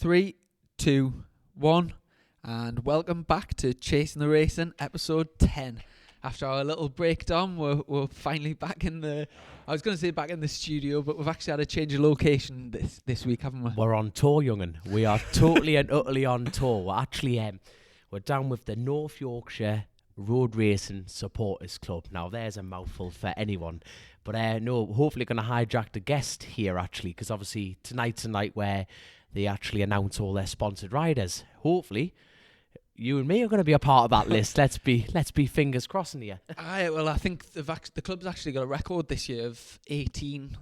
3, 2, 1, and welcome back to Chasing the Racing, episode 10. After our little breakdown, we're finally back in the... I was going to say back in the studio, but we've actually had a change of location this week, haven't we? We're on tour, young'un. We are totally and utterly on tour. We're actually we're down with the North Yorkshire Road Racing Supporters Club. Now, there's a mouthful for anyone. But no, hopefully going to hijack the guest here, actually, because obviously tonight's a night where they actually announce all their sponsored riders. Hopefully, you and me are going to be a part of that list. Let's be fingers crossing here. Well, I think the club's actually got a record this year of 18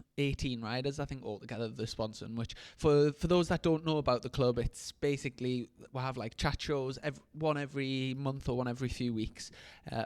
riders, I think, altogether they're sponsoring, which for those that don't know about the club, it's basically we'll have like chat shows, one every month or one every few weeks.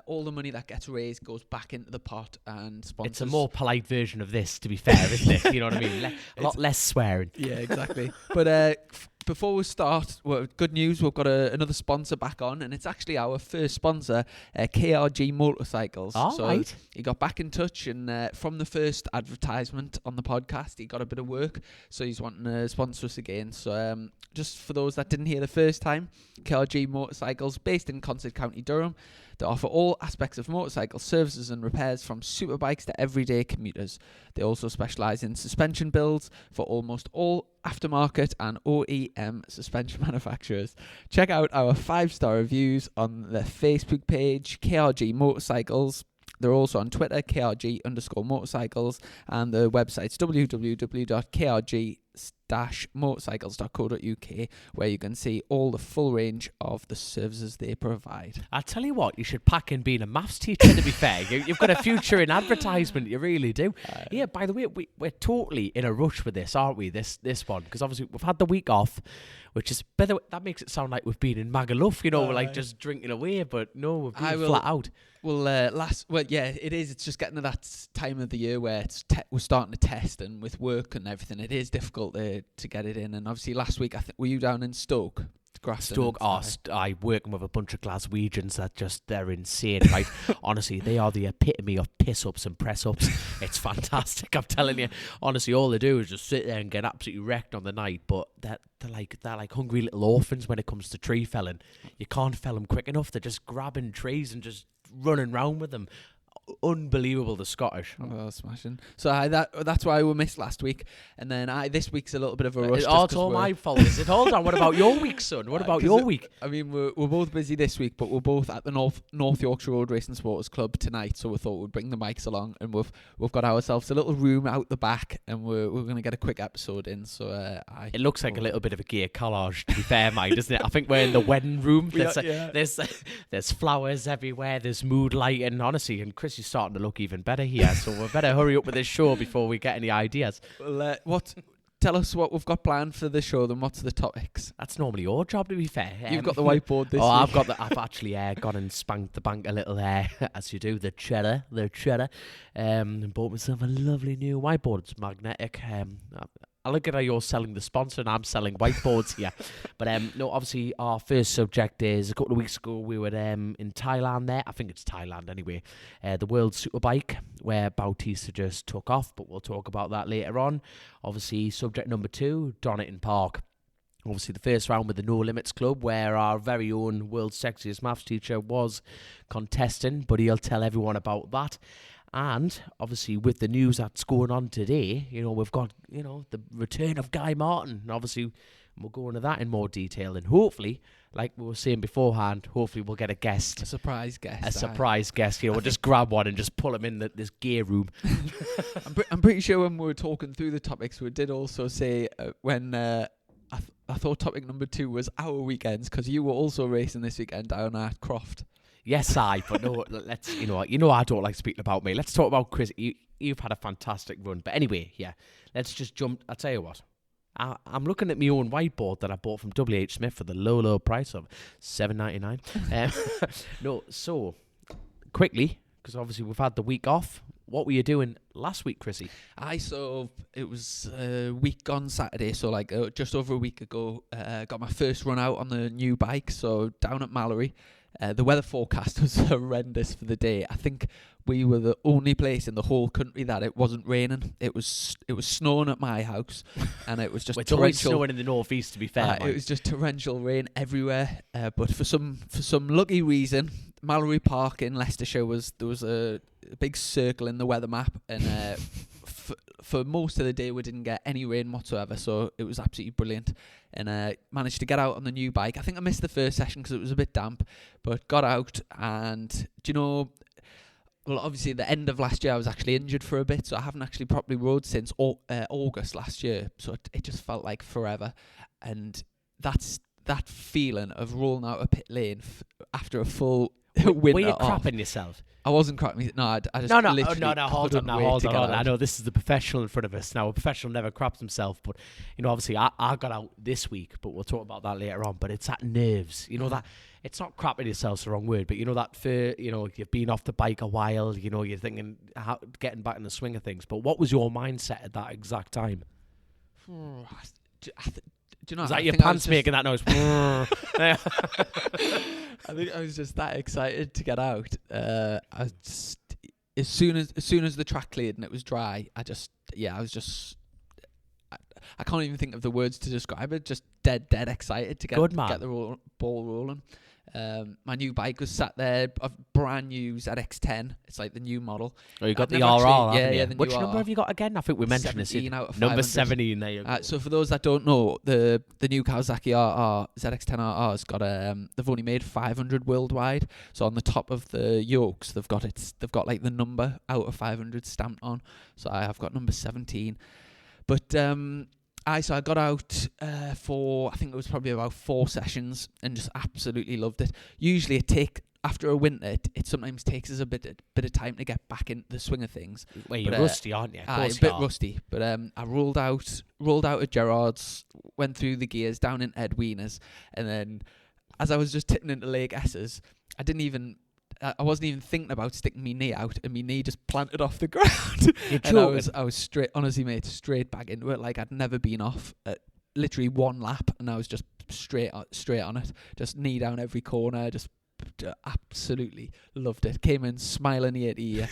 All the money that gets raised goes back into the pot and sponsors. It's a more polite version of this, to be fair, isn't it? You know what I mean? A lot less swearing. Yeah, exactly. But before we start, good news, we've got another sponsor back on, and it's actually our first sponsor, KRG Motorcycles. Right. He got back in touch, and from the first advertisement on the podcast, he got a bit of work, so he's wanting to sponsor us again. So just for those that didn't hear the first time, KRG Motorcycles, based in Consett County, Durham. They offer all aspects of motorcycle services and repairs from superbikes to everyday commuters. They also specialise in suspension builds for almost all aftermarket and OEM suspension manufacturers. Check out our 5-star reviews on the Facebook page, KRG Motorcycles. They're also on Twitter, KRG_motorcycles, and the website's www.krg-motorcycles.co.uk, where you can see all the full range of the services they provide. I'll tell you what, you should pack in being a maths teacher, to be fair. You've got a future in advertisement, you really do. Yeah, by the way, we're totally in a rush with this, aren't we, this one? Because obviously we've had the week off, which is, by the way, that makes it sound like we've been in Magaluf, we're like just drinking away, but no, we've been flat out. Well, it is. It's just getting to that time of the year where we're starting to test, and with work and everything, it is difficult to get it in. And obviously, last week, were you down in Stoke? Stoke, I working with a bunch of Glaswegians that they're insane, right? Honestly, they are the epitome of piss-ups and press-ups. It's fantastic, I'm telling you. Honestly, all they do is just sit there and get absolutely wrecked on the night, but they're like hungry little orphans when it comes to tree felling. You can't fell them quick enough. They're just grabbing trees and just running around with them. Unbelievable, the Scottish. Oh, smashing. So that's why we missed last week, and then this week's a little bit of a rush. It's all my fault, is it? Hold on, what about your week, son? What about your week? I mean, we're both busy this week, but we're both at the North Yorkshire Road Racing Supporters Club tonight, so we thought we'd bring the mics along, and we've got ourselves a little room out the back, and we're going to get a quick episode in. So it looks like a little bit of a gear collage, to be fair, mate, doesn't it? I think we're in the wedding room. There's flowers everywhere. There's mood lighting, honestly, and Chris is starting to look even better here, so we better hurry up with this show before we get any ideas. Well, tell us what we've got planned for the show, then what's the topics? That's normally your job, to be fair. You've got the whiteboard this week. I've actually gone and spanked the bank a little, as you do, the cheddar, and bought myself a lovely new whiteboard. It's magnetic. I look at how you're selling the sponsor and I'm selling whiteboards here. But no, obviously our first subject is a couple of weeks ago we were in Thailand there. I think it's Thailand anyway. The World Superbike where Bautista just took off, but we'll talk about that later on. Obviously subject number 2, Donington Park. Obviously the first round with the No Limits Club where our very own world's sexiest maths teacher was contesting, but he'll tell everyone about that. And obviously with the news that's going on today, we've got, the return of Guy Martin. And obviously we'll go into that in more detail. And hopefully, like we were saying beforehand, hopefully we'll get a guest. A surprise guest. A surprise guest. We'll just grab one and just pull him in this gear room. I'm pretty sure when we were talking through the topics, we did also say when... I thought topic number 2 was our weekends, because you were also racing this weekend down at Croft. Yes, but no, let's, I don't like speaking about me. Let's talk about Chris. You've had a fantastic run. But anyway, yeah, let's just jump. I'll tell you what. I'm looking at my own whiteboard that I bought from WH Smith for the low price of $7.99. No, so, quickly, because obviously we've had the week off. What were you doing last week, Chrissy? So it was a week gone Saturday, so just over a week ago, got my first run out on the new bike, so down at Mallory. The weather forecast was horrendous for the day. I think we were the only place in the whole country that it wasn't raining. It was snowing at my house, and it was just It's always torrential. snowing in the northeast, to be fair. It was just torrential rain everywhere. But for some lucky reason, Mallory Park in Leicestershire there was a big circle in the weather map, and for most of the day we didn't get any rain whatsoever. So it was absolutely brilliant, and managed to get out on the new bike. I think I missed the first session because it was a bit damp, but got out. And do you know? Well, obviously, at the end of last year, I was actually injured for a bit, so I haven't actually properly rode since August last year. So it just felt like forever. And that feeling of rolling out a pit lane after a full winter Were you off. crapping yourself? I wasn't crapping. No, I just No, literally hold couldn't on. wait to get I out. know this is the professional in front of us. Now, a professional never craps himself, but, obviously I got out this week, but we'll talk about that later on. But it's that nerves, that it's not crapping yourself's the wrong word, but that you've been off the bike a while, you're thinking how getting back in the swing of things. But what was your mindset at that exact time? Do you know? Is that your pants making that noise? I think I was just that excited to get out. As soon as the track cleared and it was dry, I can't even think of the words to describe it. Just dead excited to get the ball rolling. My new bike was sat there, a brand new ZX10. It's like the new model. Oh, you got the RR, yeah. Which number have you got again? I think we mentioned this. 17 out of 500. Number 17, there you go. So for those that don't know, the new Kawasaki RR, ZX10 RR's got they've only made 500 worldwide. So on the top of the yokes, they've got like the number out of 500 stamped on. So I have got number 17. But I got out for, I think it was probably about 4 sessions, and just absolutely loved it. Usually after a winter, it sometimes takes us a bit of time to get back in the swing of things. Well, you're rusty, aren't you? A bit rusty, but I rolled out at Gerrard's, went through the gears down in Ed Wiener's, and then as I was just tipping into Lake S's, I wasn't even thinking about sticking my knee out, and my knee just planted off the ground. And I was straight, honestly, mate, straight back into it, like I'd never been off. Literally one lap, and I was just straight on it, just knee down every corner, just absolutely loved it. Came in smiling ear to ear,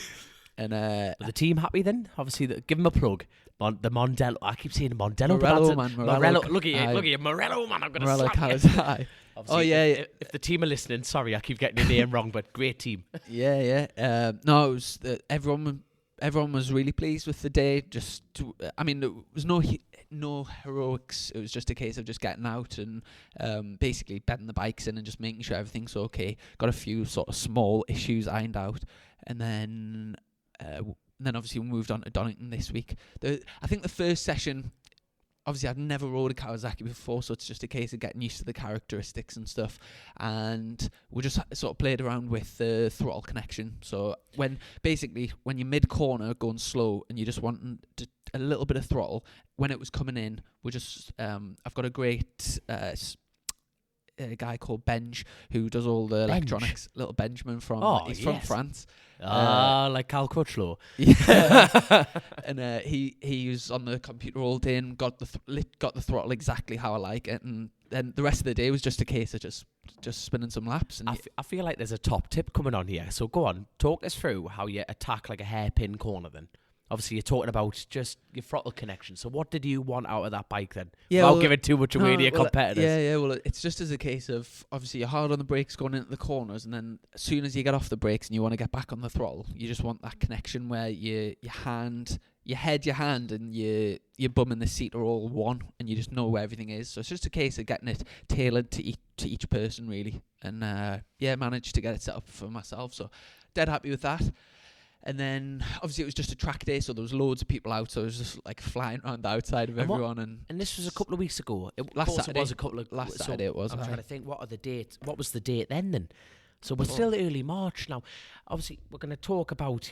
and were the team happy then? Obviously, give them a plug. The Mondello. I keep saying Mondello. Morello, man. Morello. Look at you, Morello, man. I'm going to slap you. Oh, yeah. If the team are listening, sorry, I keep getting your name wrong, but great team. Yeah. No, it was everyone was really pleased with the day. There was no heroics. It was just a case of just getting out and basically bedding the bikes in and just making sure everything's okay. Got a few sort of small issues ironed out, and then obviously we moved on to Donington this week. I think the first session, obviously I've never rode a Kawasaki before, so it's just a case of getting used to the characteristics and stuff. And we just sort of played around with the throttle connection. So when you're mid-corner going slow and you just want a little bit of throttle, when it was coming in, I've got a great a guy called Benj who does all the electronics. Little Benjamin from France. Like Cal Crutchlow. Yeah. And he was on the computer all day and got the throttle exactly how I like it, and then the rest of the day was just a case of just spinning some laps. And I feel like there's a top tip coming on here. So go on, talk us through how you attack like a hairpin corner then. Obviously, you're talking about just your throttle connection. So what did you want out of that bike then? Without giving too much away to your competitors. Yeah. Well, it's just as a case of, obviously, you're hard on the brakes going into the corners, and then as soon as you get off the brakes and you want to get back on the throttle, you just want that connection where your hand, and your bum and the seat are all one, and you just know where everything is. So it's just a case of getting it tailored to each person, really. And managed to get it set up for myself. So dead happy with that. And then, obviously, it was just a track day, so there was loads of people out, so it was just, like, flying around the outside of everyone. And this was a couple of weeks ago? Last Saturday. Last Saturday it was. I'm trying to think, what was the date then? So we're still early March now. Obviously, we're going to talk about,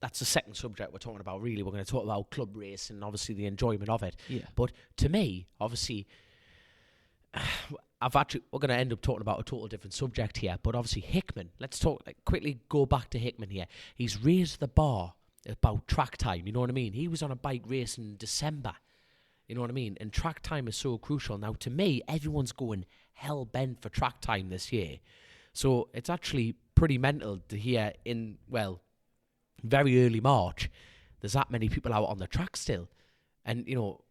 that's the second subject we're talking about, really. We're going to talk about club racing and, obviously, the enjoyment of it. Yeah. But to me, obviously... we're going to end up talking about a total different subject here, but obviously Hickman, let's quickly go back to Hickman here. He's raised the bar about track time, you know what I mean? He was on a bike race in December, you know what I mean? And track time is so crucial. Now, to me, everyone's going hell-bent for track time this year. So it's actually pretty mental to hear in, well, very early March, there's that many people out on the track still. And, you know,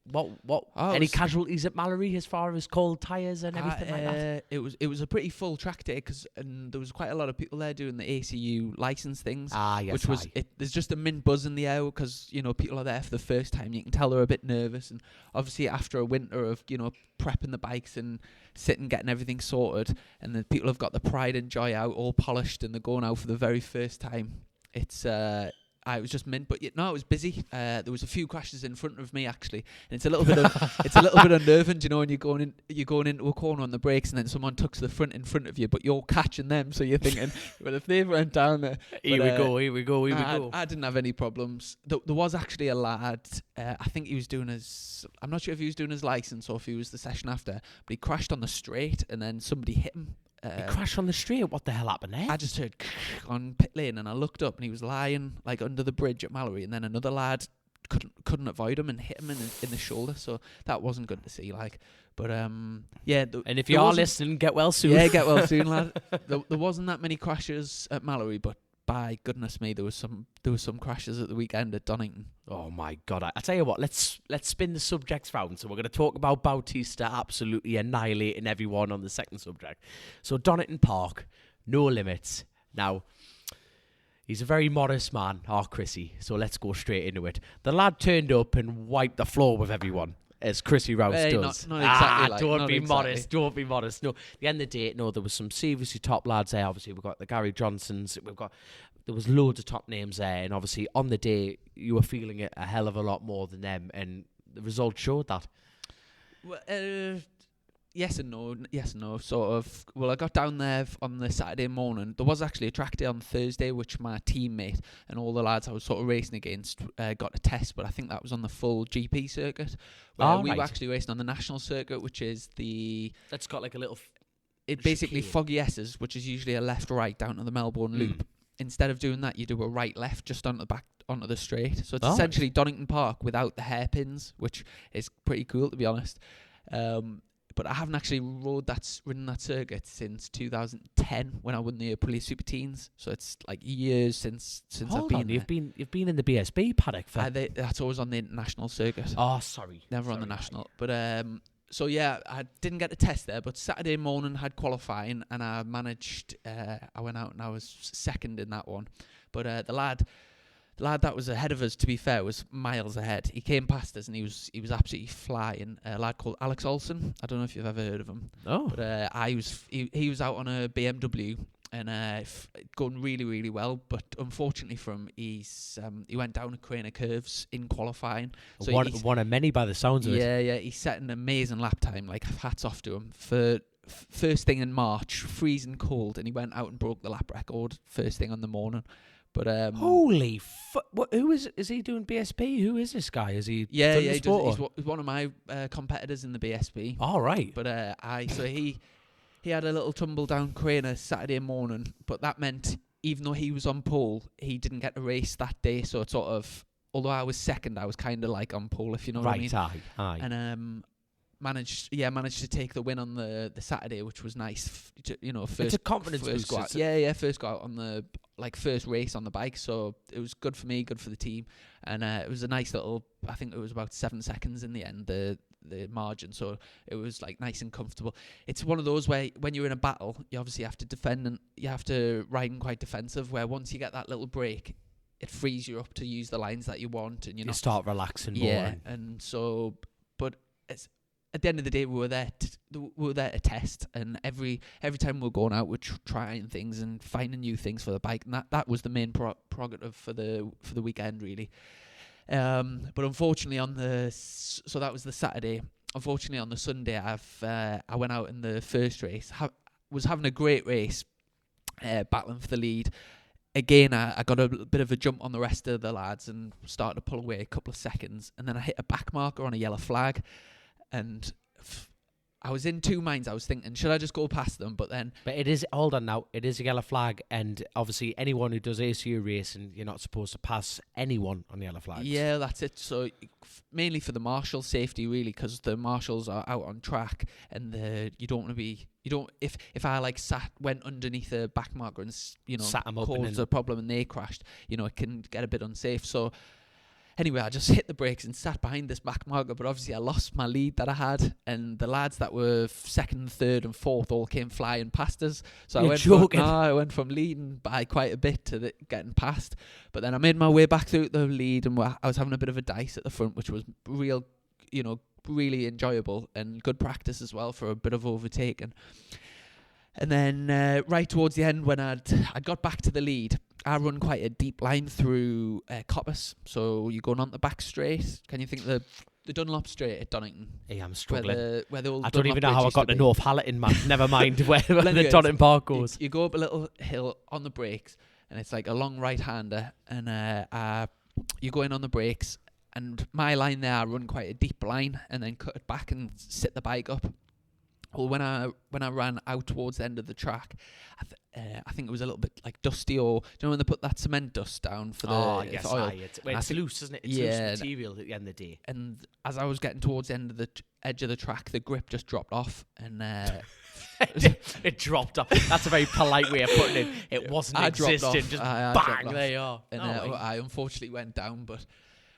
any casualties at Mallory as far as cold tyres and everything like that? It was a pretty full track day and there was quite a lot of people there doing the ACU license things. Yes, which was there's just a mint buzz in the air because, you know, people are there for the first time. You can tell they're a bit nervous, and obviously after a winter of, you know, prepping the bikes and sitting, getting everything sorted, and the people have got the pride and joy out, all polished, and they're going out for the very first time. It's it was just mint, but it was busy. There was a few crashes in front of me actually, and it's a little bit unnerving, you know, when you're going into a corner on the brakes, and then someone tucks the front in front of you, but you're catching them, so you're thinking, well, if they went down there, here we go. I didn't have any problems. There was actually a lad. I think he was doing I'm not sure if he was doing his license or if he was the session after, but he crashed on the straight, and then somebody hit him. He crashed on the street. What the hell happened there? I just heard on pit lane, and I looked up, and he was lying like under the bridge at Mallory, and then another lad couldn't avoid him and hit him in the shoulder. So that wasn't good to see. Like, but yeah. And if you are listening, get well soon. Yeah, get well soon, lad. There wasn't that many crashes at Mallory, but by goodness me, there was some crashes at the weekend at Donington. Oh my God! I tell you what, let's spin the subjects round. So we're going to talk about Bautista absolutely annihilating everyone on the second subject. So Donington Park, no limits. Now, he's a very modest man, our Chrissy. So let's go straight into it. The lad turned up and wiped the floor with everyone, as Chrissy Rouse does. Not exactly. Don't be modest. Don't be modest. No, at the end of the day, no, there was some seriously top lads there. Obviously, we've got the Gary Johnsons. There was loads of top names there, and obviously on the day you were feeling it a hell of a lot more than them, and the results showed that. Well, yes and no. Sort of. Well, I got down there on the Saturday morning. There was actually a track day on Thursday, which my teammate and all the lads I was sort of racing against got a test, but I think that was on the full GP circuit. Where we were actually racing on the national circuit, which is that's got like a little. It basically Foggy S's, which is usually a left-right down to the Melbourne Loop. Instead of doing that, you do a right-left just onto the straight. So it's essentially Donington Park without the hairpins, which is pretty cool, to be honest. But I haven't actually ridden that circuit since 2010 when I won the Aprilia Super Teens. So it's like years since I've been there. You've been in the BSB paddock for. That's always on the international circuit. Oh, sorry. Never on the national. But so yeah, I didn't get a test there, but Saturday morning had qualifying, and I managed. I went out and I was second in that one. But the lad that was ahead of us, to be fair, was miles ahead. He came past us and he was absolutely flying. A lad called Alex Olsen. I don't know if you've ever heard of him. Oh. But he was out on a BMW and going really, really well. But unfortunately for him, he went down a crane of curves in qualifying. So one of many by the sounds of it. Yeah. He set an amazing lap time. Like, hats off to him for first thing in March, freezing cold, and he went out and broke the lap record first thing on the morning. But holy who is he doing BSB? Who is this guy? Is he? He's one of my competitors in the BSB. All right. But he had a little tumble down craner Saturday morning, but that meant even though he was on pole, he didn't get a race that day. So it sort of, although I was second, I was kind of like on pole, if you know what I mean. Aye. And managed to take the win on the Saturday, which was nice. You know, it's a confidence boost. First go out on the first race on the bike, so it was good for me, good for the team, and it was a nice little. I think it was about 7 seconds in the end, the margin, so it was like nice and comfortable. It's one of those where when you're in a battle, you obviously have to defend and you have to ride in quite defensive. Where once you get that little break, it frees you up to use the lines that you want, and you start relaxing more. Yeah, and so, but it's. At the end of the day, we were there to test, and every time we were going out, we're trying things and finding new things for the bike, and that was the main prerogative for the weekend, really. But unfortunately, so that was the Saturday. Unfortunately, on the Sunday, I went out in the first race. Was having a great race, battling for the lead. Again, I got a bit of a jump on the rest of the lads and started to pull away a couple of seconds, and then I hit a back marker on a yellow flag. And I was in two minds. I was thinking, should I just go past them? But then, But it is, hold on now, it is a yellow flag, and obviously anyone who does ACU racing, you're not supposed to pass anyone on yellow flags. yeah, that's it. So mainly for the marshal safety, really, because the marshals are out on track, and you don't want to be. You don't. If I like went underneath a back marker and Sat 'em up caused a problem and they crashed, it can get a bit unsafe. So. Anyway, I just hit the brakes and sat behind this back marker, but obviously I lost my lead that I had, and the lads that were second, third, and fourth all came flying past us. So I went from leading by quite a bit to getting past. But then I made my way back through the lead, and I was having a bit of a dice at the front, which was really enjoyable and good practice as well for a bit of overtaking. And then right towards the end, when I got back to the lead, I run quite a deep line through Coppice. So you're going on the back straight. Can you think the Dunlop Straight at Donington? Yeah, I'm struggling. Where the old I don't even know how I got to be. North Hallerton, man. Never mind where Well, the anyways, Donington Park goes. You go up a little hill on the brakes, and it's like a long right-hander, and you're going on the brakes, and my line there, I run quite a deep line, and then cut it back and sit the bike up. Well, when I ran out towards the end of the track, I think it was a little bit like dusty, or do you know when they put that cement dust down for the oil? It's loose, isn't it? It's loose material at the end of the day. And as I was getting towards the end of the edge of the track, the grip just dropped off, and it dropped off. That's a very polite way of putting it. It wasn't existing. Just bang, there you are. And I unfortunately went down, but.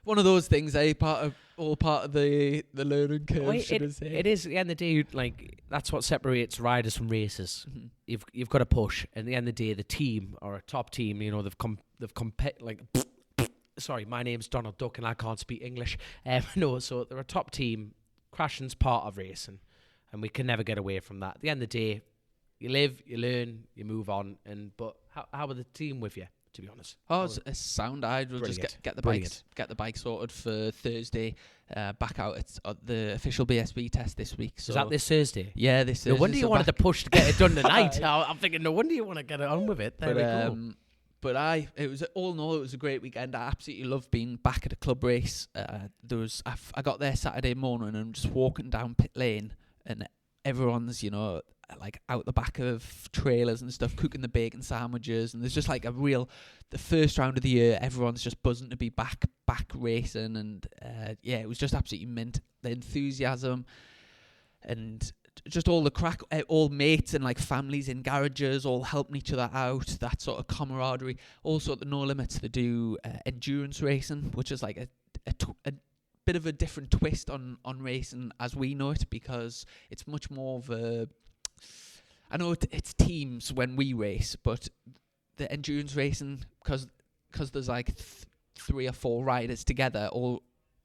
One of those things, part of the learning curve. It is at the end of the day, like that's what separates riders from racers. Mm-hmm. You've got to push. At the end of the day, the team or a top team, they've like. Sorry, my name's Donald Duck and I can't speak English. So they're a top team. Crashing's part of racing, and we can never get away from that. At the end of the day, you live, you learn, you move on. But how are the team with you? To be honest, it's sound. I will just get the bike sorted for Thursday. Back out at the official BSB test this week. So is that this Thursday? Yeah, this Thursday. No wonder you wanted to push to get it done tonight. I'm thinking, no wonder you want to get it on with it. There we go. But it was all in all, it was a great weekend. I absolutely loved being back at a club race. I got there Saturday morning and I'm just walking down pit lane, and everyone's like out the back of trailers and stuff, cooking the bacon sandwiches, and there's just like the first round of the year, everyone's just buzzing to be back racing, and it was just absolutely mint. The enthusiasm and just all the crack, all mates and like families in garages, all helping each other out, that sort of camaraderie. Also at the No Limits, they do endurance racing, which is like a bit of a different twist on racing as we know it, because it's much more of a, I know it's teams when we race, but the endurance racing, because there's like 3 or 4 riders together, all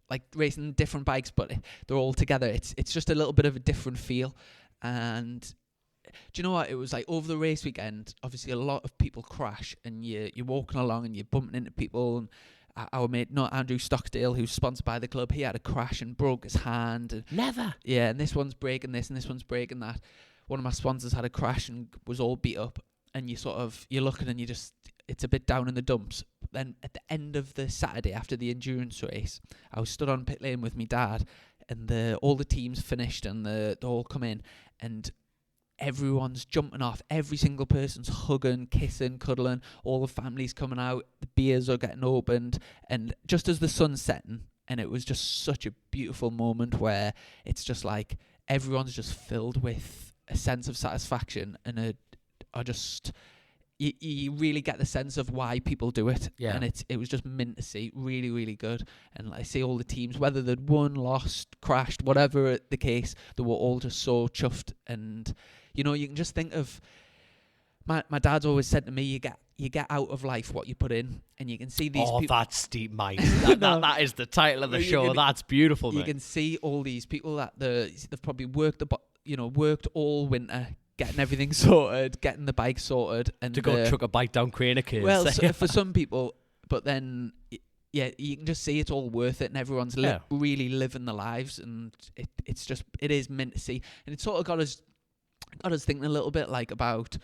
like racing different bikes, but they're all together. It's just a little bit of a different feel. And do you know what? It was like over the race weekend, obviously a lot of people crash, and you're walking along and you're bumping into people. And our mate, Andrew Stockdale, who's sponsored by the club, he had a crash and broke his hand. And never. Yeah, and this one's breaking this and this one's breaking that. One of my sponsors had a crash and was all beat up, and you're looking and it's a bit down in the dumps. But then at the end of the Saturday after the endurance race, I was stood on pit lane with my dad, and all the teams finished and they all come in, and everyone's jumping off. Every single person's hugging, kissing, cuddling. All the families coming out. The beers are getting opened, and just as the sun's setting, and it was just such a beautiful moment where it's just like everyone's just filled with a sense of satisfaction, and you really get the sense of why people do it. Yeah. And it was just mint to see. Really, really good. And I see all the teams, whether they'd won, lost, crashed, whatever the case, they were all just so chuffed. And you can just think of my dad's always said to me, you get out of life what you put in, and you can see these people. Oh, that's deep mind. that is the title of the show. That's beautiful. You can see all these people that they've probably worked all winter, getting everything sorted, getting the bike sorted, and to go truck a bike down Craner Caves. Well, for some people, but then you can just see it's all worth it, and everyone's really living their lives, and it is meant to see, and it sort of got us thinking a little bit like about,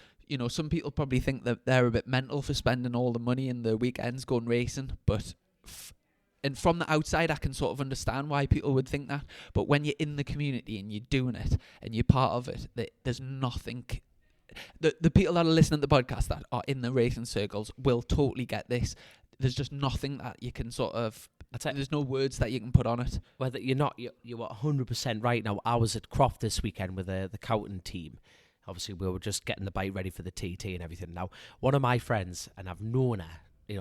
some people probably think that they're a bit mental for spending all the money in the weekends going racing, but And from the outside, I can sort of understand why people would think that. But when you're in the community and you're doing it and you're part of it, there's nothing. The people that are listening to the podcast that are in the racing circles will totally get this. There's just nothing that you can sort of. There's no words that you can put on it. Whether you're 100% right. Now, I was at Croft this weekend with the Cowton team. Obviously, we were just getting the bike ready for the TT and everything. Now, one of my friends, and I've known her,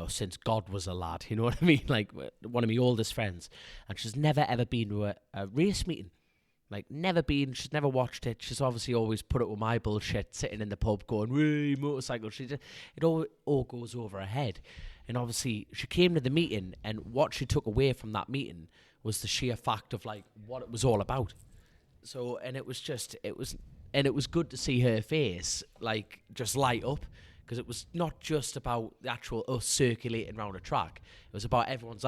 since God was a lad, you know what I mean? Like, one of my oldest friends. And she's never, ever been to a race meeting. Like, never been. She's never watched it. She's obviously always put up with my bullshit, sitting in the pub going, "Wee, motorcycle." It all goes over her head. And obviously, she came to the meeting, and what she took away from that meeting was the sheer fact of, like, what it was all about. So, and it was good to see her face, like, just light up. Because it was not just about the actual us circulating around a track. It was about everyone's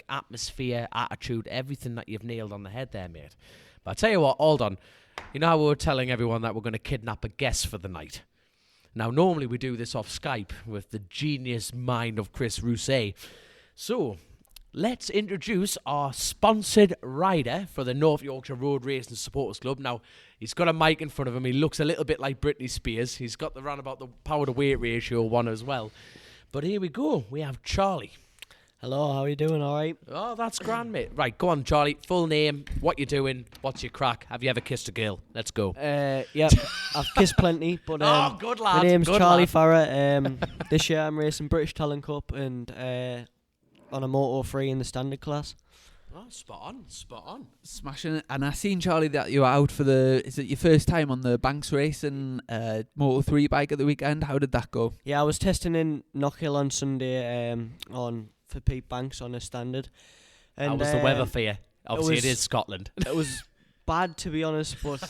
atmosphere, attitude, everything that you've nailed on the head there, mate. But I tell you what, hold on. You know how we were telling everyone that we're going to kidnap a guest for the night? Now, normally we do this off Skype with the genius mind of Chris Rousset. So, let's introduce our sponsored rider for the North Yorkshire Road Racing Supporters Club. Now, he's got a mic in front of him. He looks a little bit like Britney Spears. He's got the roundabout the power to weight ratio one as well. But here we go. We have Charlie. Hello, how are you doing? All right? Oh, that's grand, mate. Right, go on, Charlie. Full name, what you doing, what's your crack? Have you ever kissed a girl? Let's go. Yep, I've kissed plenty, but good lad. My name's good Charlie lad. Farrer. This year I'm racing British Talent Cup and on a Moto 3 in the standard class. Oh, spot on. Smashing it. And I seen, Charlie, that you were out for is it your first time on the Banks Racing Moto 3 bike at the weekend? How did that go? Yeah, I was testing in Knockhill on Sunday for Pete Banks on a standard. And, how was the weather for you? Obviously, it is Scotland. It was bad, to be honest, but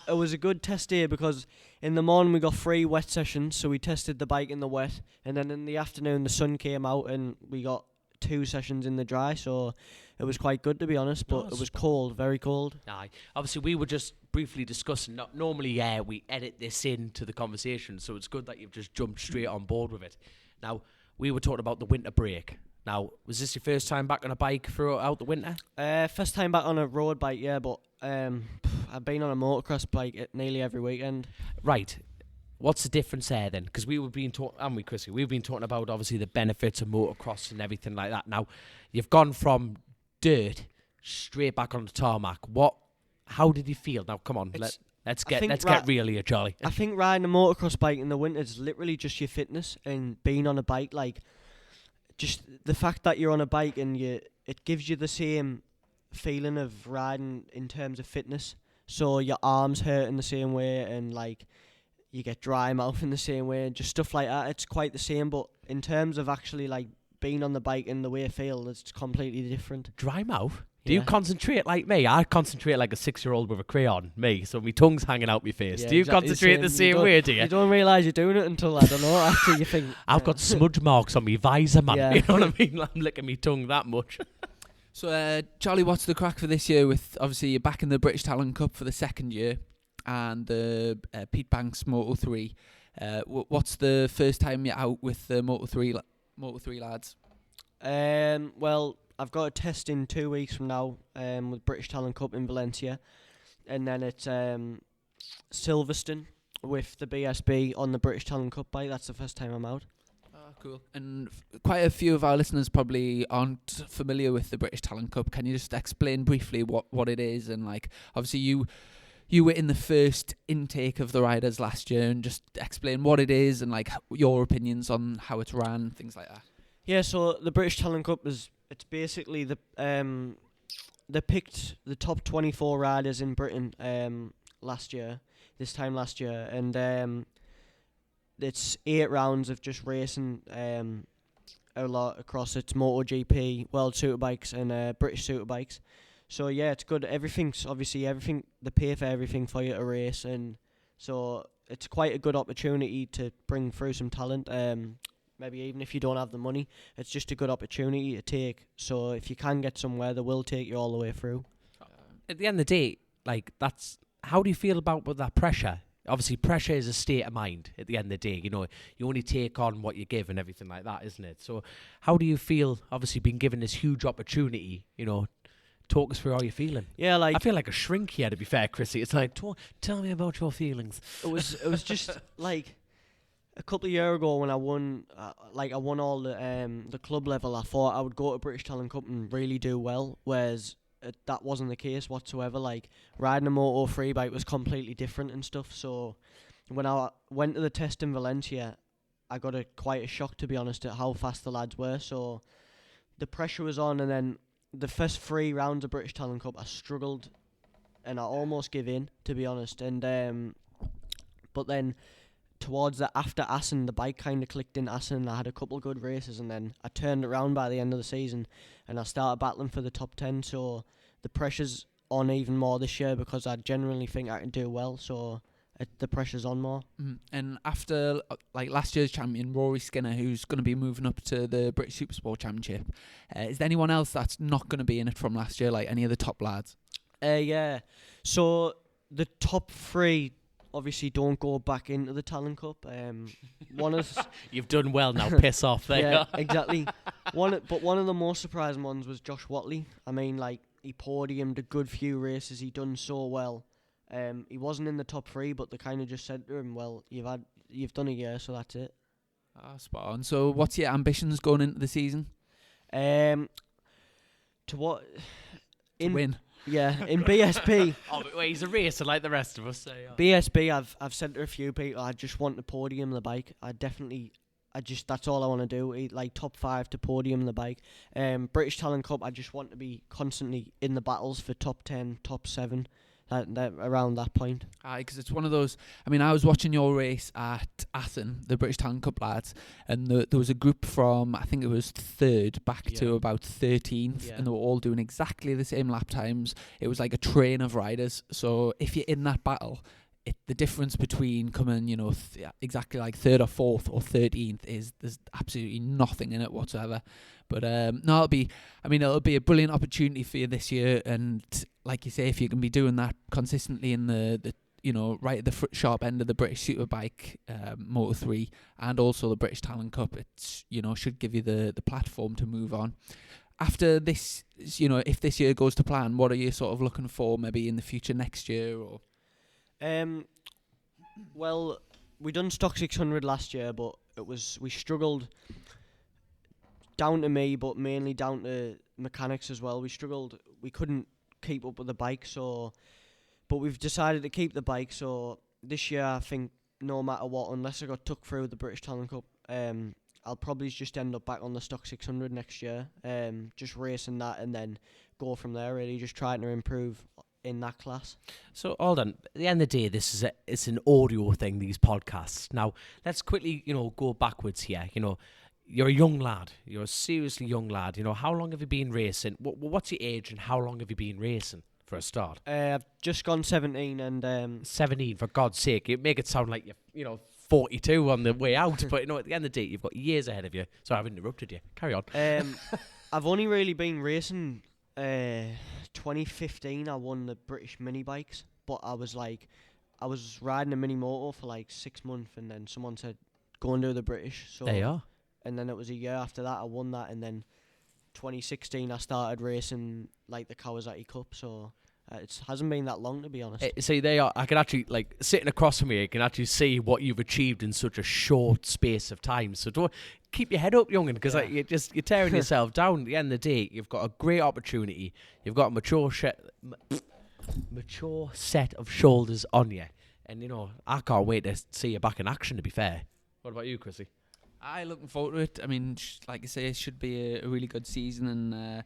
it was a good test day because in the morning we got 3 wet sessions, so we tested the bike in the wet, and then in the afternoon the sun came out and we got 2 sessions in the dry, so it was quite good, to be honest, but it was cold, very cold. Aye. Obviously, we were just briefly discussing, normally, we edit this into the conversation, so it's good that you've just jumped straight on board with it. Now, we were talking about the winter break. Now, was this your first time back on a bike throughout the winter? First time back on a road bike, yeah, but I've been on a motocross bike nearly every weekend. Right. What's the difference there then? Because we've been talking, Chrissy? We've been talking about obviously the benefits of motocross and everything like that. Now, you've gone from dirt straight back on the tarmac. How did you feel? Now, come on, let's get real here, Charlie. I think riding a motocross bike in the winter is literally just your fitness and being on a bike. Like, just the fact that you're on a bike and it gives you the same feeling of riding in terms of fitness. So your arms hurt in the same way, and like you get dry mouth in the same way, and just stuff like that. It's quite the same, but in terms of actually like being on the bike and the way I feel, it's completely different. Dry mouth? Do you concentrate like me? I concentrate like a 6-year-old with a crayon, me. So my tongue's hanging out my face. Yeah, do you exactly concentrate the same way, do you? You don't realise you're doing it until, I don't know, after you think... I've got smudge marks on my visor, man. Yeah. You know what I mean? I'm licking my tongue that much. So, Charlie, what's the crack for this year with, obviously, you're back in the British Talent Cup for the second year and the Pete Banks Moto 3. What's the first time you're out with the Moto 3 lads? Well, I've got a test in 2 weeks from now with British Talent Cup in Valencia, and then it's Silverstone with the BSB on the British Talent Cup bike. That's the first time I'm out. Oh, cool. And quite a few of our listeners probably aren't familiar with the British Talent Cup. Can you just explain briefly what it is? And like, obviously you were in the first intake of the riders last year, and just explain what it is and like your opinions on how it's ran, things like that. Yeah, so the British Talent Cup it's basically they picked the top 24 riders in Britain this time last year, and it's 8 rounds of just racing a lot across its MotoGP, World Superbikes and British Superbikes. So yeah, it's good. Everything they pay for everything for you to race, and so it's quite a good opportunity to bring through some talent. Maybe even if you don't have the money, it's just a good opportunity to take. So if you can get somewhere, they will take you all the way through. At the end of the day, like, how do you feel about with that pressure? obviously pressure is a state of mind at the end of the day. You know, you only take on what you give and everything like that, isn't it? So how do you feel, obviously being given this huge opportunity, you know, talk us through how you're feeling? Yeah, like I feel like a shrink here, to be fair, Chrissy. It's like, tell me about your feelings. it was just like a couple of years ago when I won, I won all the club level. I thought I would go to British Talent Cup and really do well, whereas that wasn't the case whatsoever. Like, riding a Moto 3 bike was completely different and stuff. So when I went to the test in Valencia, I got quite a shock, to be honest, at how fast the lads were. So the pressure was on, and then the first 3 rounds of British Talent Cup I struggled and I almost gave in, to be honest. And but then towards after Assen, the bike kind of clicked in Assen. I had a couple of good races, and then I turned around by the end of the season and I started battling for the top 10. So the pressure's on even more this year because I genuinely think I can do well. So the pressure's on more. And after like last year's champion Rory Skinner, who's going to be moving up to the British Supersport Championship, is there anyone else that's not going to be in it from last year, like any of the top lads? Yeah. So the top 3 obviously don't go back into the Talent Cup. One of You've done well now. Piss off. There. yeah, exactly. One of the most surprising ones was Josh Watley. I mean, like, he podiumed a good few races. He done so well. He wasn't in the top 3, but they kind of just said to him, "Well, you've done a year, so that's it." Spot on. So, what's your ambitions going into the season? To what? To win. Yeah, in BSP. Oh, but wait, he's a racer like the rest of us. So, yeah. BSB, I've said to a few people, I just want to podium the bike. That's all I want to do. Like top 5 to podium the bike. British Talent Cup, I just want to be constantly in the battles for top 10, top 7. That around that point. Because it's one of those. I mean, I was watching your race at Assen, the British Talent Cup lads, and there was a group from, I think it was 3rd back to about 13th, and they were all doing exactly the same lap times. It was like a train of riders. So if you're in that battle, the difference between coming, exactly like 3rd or 4th or 13th there's absolutely nothing in it whatsoever. But no, it'll be a brilliant opportunity for you this year, and like you say, if you can be doing that consistently in the right at the sharp end of the British Superbike Moto 3 and also the British Talent Cup, it's should give you the platform to move on. After this, if this year goes to plan, what are you sort of looking for maybe in the future next year or? Well, we done Stock 600 last year, but we struggled. Down to me, but mainly down to mechanics as well. We struggled. We couldn't keep up with the bike, but we've decided to keep the bike. So this year, I think no matter what, unless I got took through the British Talent Cup, I'll probably just end up back on the Stock 600 next year. Just racing that and then go from there. Really, just trying to improve in that class. So hold on. At the end of the day, it's an audio thing. These podcasts. Now let's quickly go backwards here. You're a young lad. You're a seriously young lad. How long have you been racing? What's your age and how long have you been racing for a start? I've just gone 17 and... 17, for God's sake. You make it sound like you're 42 on the way out, but at the end of the day, you've got years ahead of you. Sorry, I've interrupted you. Carry on. I've only really been racing... 2015, I won the British mini bikes, but I was riding a mini moto for like 6 months, and then someone said, "Go and do the British." So there you are. And then it was a year after that I won that, and then 2016 I started racing like the Kawasaki Cup. So it hasn't been that long, to be honest. See, there you are. I can actually, like, sitting across from you, you can actually see what you've achieved in such a short space of time. So don't keep your head up, young'un, because you're tearing yourself down. At the end of the day, you've got a great opportunity. You've got a mature set of shoulders on you, and I can't wait to see you back in action. To be fair, what about you, Chrissy? I'm looking forward to it. I mean, like I say, it should be a really good season. And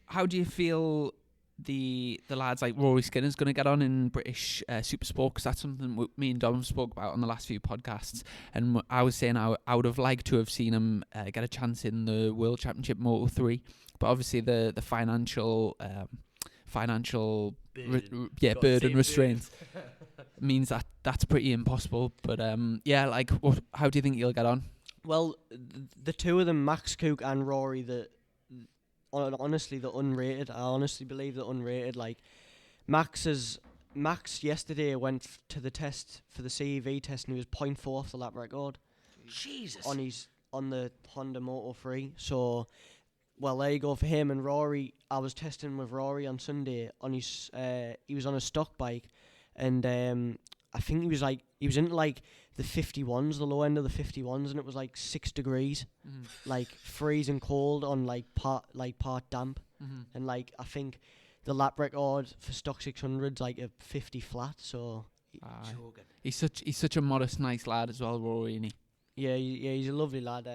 how do you feel the lads like Rory Skinner's going to get on in British Supersport? Because that's something me and Dom spoke about on the last few podcasts. And I was saying I would have liked to have seen him get a chance in the World Championship Moto 3. But obviously the financial burden restraint means that's pretty impossible. But how do you think he'll get on? Well, the two of them, Max Cook and Rory, honestly, the unrated. I honestly believe the unrated. Like, Max is Max yesterday went to the test for the CEV test and he was 0.4 off the lap record. Jesus. On the Honda Moto 3. So, well, there you go for him. And Rory, I was testing with Rory on Sunday on his. He was on a stock bike, and I think he was into like the 51s, the low end of the 51s, and it was like 6 degrees, like freezing cold on part damp, and like I think the lap record for stock 600's like a 50 flat. So he's such a modest, nice lad as well, Rory, isn't he? Yeah, he's a lovely lad.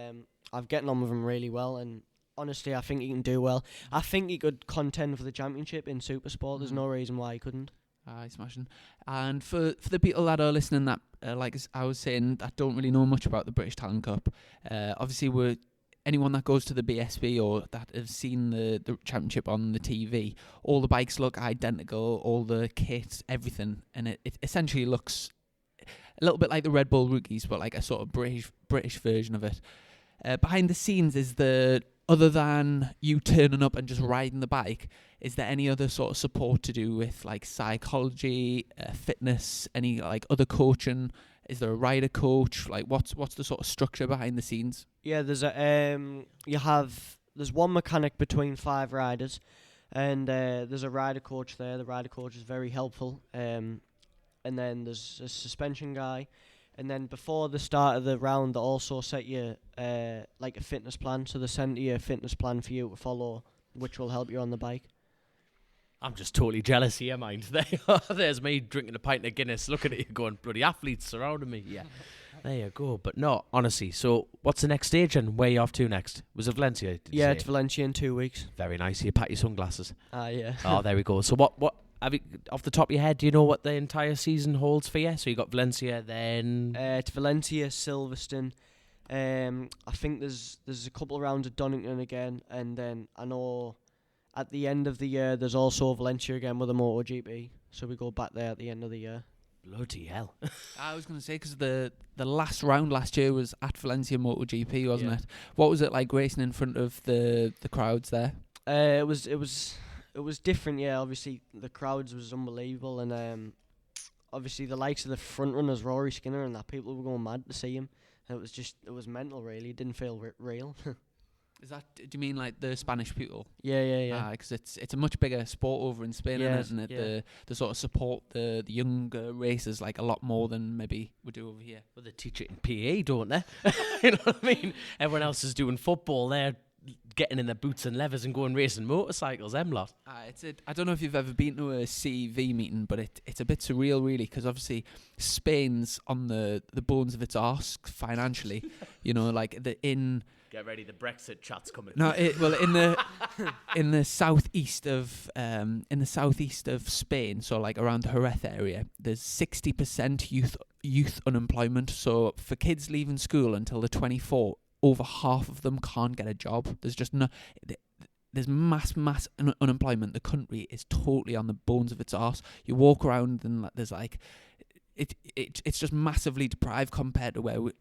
I've getting on with him really well, and honestly, I think he can do well. I think he could contend for the championship in Supersport. There's no reason why he couldn't. He's smashing. And for the people that are listening that, like I was saying, that don't really know much about the British Talent Cup, obviously anyone that goes to the BSB or that has seen the championship on the TV, all the bikes look identical, all the kits, everything, and it essentially looks a little bit like the Red Bull Rookies, but like a sort of British version of it. Behind the scenes other than you turning up and just riding the bike, is there any other sort of support to do with like psychology, fitness, any like other coaching? Is there a rider coach? Like what's the sort of structure behind the scenes? Yeah, there's one mechanic between 5 riders, and there's a rider coach there. The rider coach is very helpful. And then there's a suspension guy. And then before the start of the round, they also set you like a fitness plan. So they send you a fitness plan for you to follow, which will help you on the bike. I'm just totally jealous here, mind. There's me drinking a pint of Guinness, looking at you going, bloody athletes surrounding me. Yeah, there you go. But no, honestly, so what's the next stage and where are you off to next? Was it Valencia? Yeah, it's Valencia in 2 weeks. Very nice. You pack your sunglasses. Yeah. Oh, there we go. So what have you, off the top of your head, do you know what the entire season holds for you? So you got Valencia, then it's Valencia, Silverstone. I think there's a couple of rounds at Donington again, and then I know at the end of the year there's also Valencia again with a MotoGP. So we go back there at the end of the year. Bloody hell! I was going to say, because the last round last year was at Valencia MotoGP, wasn't it? What was it like racing in front of the crowds there? It was different, yeah. Obviously, the crowds was unbelievable, and obviously the likes of the front runners, Rory Skinner, and that, people were going mad to see him. And it was mental, really. It didn't feel real. Is that? Do you mean like the Spanish people? Yeah. Because it's a much bigger sport over in Spain, isn't it? Yeah. The sort of support the younger racers like a lot more than maybe we do over here. Well, they teach it in PE, don't they? You know what I mean? Everyone else is doing football. They're getting in their boots and leathers and going racing motorcycles, them lot. I don't know if you've ever been to a CEV meeting, but it's a bit surreal, really, because obviously Spain's on the bones of its arse financially. You know, like Get ready, the Brexit chat's coming. No, in the southeast of Spain, so like around the Jerez area, there's 60% youth unemployment. So for kids leaving school until they're 24, over half of them can't get a job. There's just there's mass unemployment. The country is totally on the bones of its arse. You walk around and there's like it's just massively deprived compared to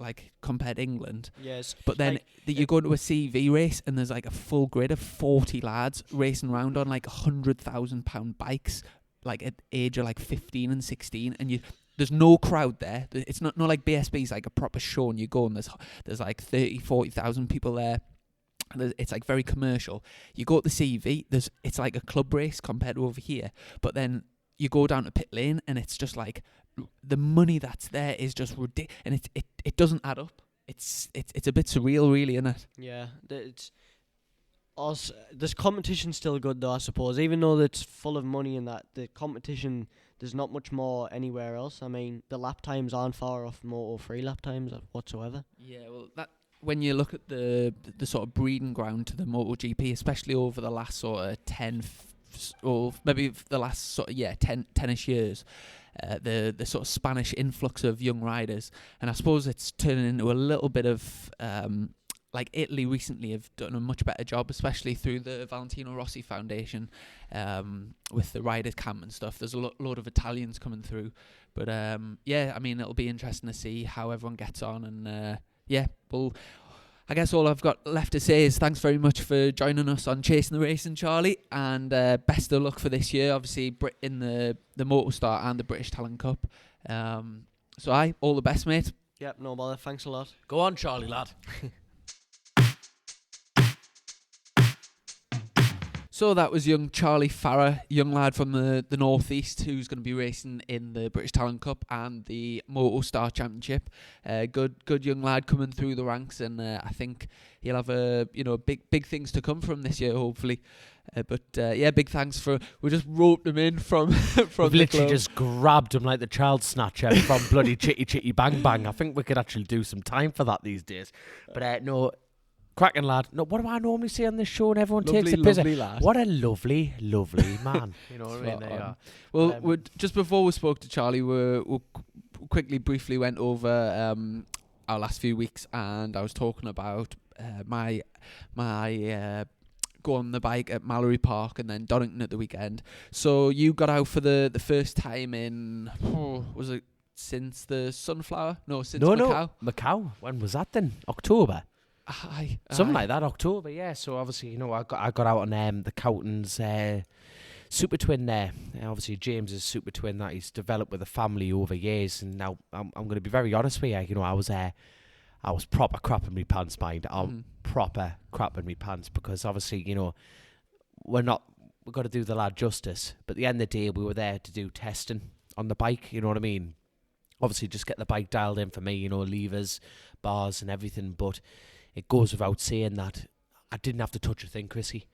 compared to England. Yes. But then you go to a CV race and there's like a full grid of 40 lads racing around on like £100,000 bikes, like at age of like 15 and 16, and there's no crowd there. It's not like BSB's like a proper show, and you go and there's like 30,000-40,000 people there. It's like very commercial. You go to the CV, it's like a club race compared to over here. But then you go down to pit lane and it's just like the money that's there is just ridiculous, and it doesn't add up. It's a bit surreal, really, isn't it? Yeah, this competition's still good though, I suppose. Even though it's full of money and that, the competition, there's not much more anywhere else. I mean, the lap times aren't far off Moto 3 lap times whatsoever. Yeah, well, that when you look at the sort of breeding ground to the MotoGP, especially over the last sort of 10 or maybe the last sort of 10ish years, the sort of Spanish influx of young riders, and I suppose it's turning into a little bit of like Italy recently have done a much better job, especially through the Valentino Rossi Foundation, with the riders camp and stuff. There's a lot of Italians coming through, but I mean, it'll be interesting to see how everyone gets on, and well, I guess all I've got left to say is thanks very much for joining us on Chasing the Racing, Charlie, and best of luck for this year. Obviously, in the Motorstar and the British Talent Cup. So all the best, mate. Yep, no bother. Thanks a lot. Go on, Charlie, lad. So that was young Charlie Farrer, young lad from the northeast, who's going to be racing in the British Talent Cup and the Motorstar Championship. Good young lad coming through the ranks, and I think he'll have big things to come from this year, hopefully. Big thanks we just roped him in from We've literally just grabbed him like the child snatcher from bloody Chitty Chitty Bang Bang. I think we could actually do some time for that these days. But no. Cracking lad. No, what do I normally say on this show and everyone takes a piss? Lad. What a lovely man. You know what I mean? There you are. Well, just before we spoke to Charlie, we briefly went over our last few weeks, and I was talking about my go on the bike at Mallory Park and then Donington at the weekend. So you got out for the first time in, was it since the Sunflower? No, since Macau. Macau. When was that then? October? Something like that, October, yeah. So obviously, I got out on the Cowton's super twin there. Obviously, James's super twin that he's developed with a family over years. And now I'm going to be very honest with you. I was proper crapping my pants, mind. Proper crapping my pants because obviously, we've got to do the lad justice. But at the end of the day, we were there to do testing on the bike. You know what I mean? Obviously, just get the bike dialed in for me. Levers, bars, and everything. But it goes without saying that I didn't have to touch a thing, Chrissy.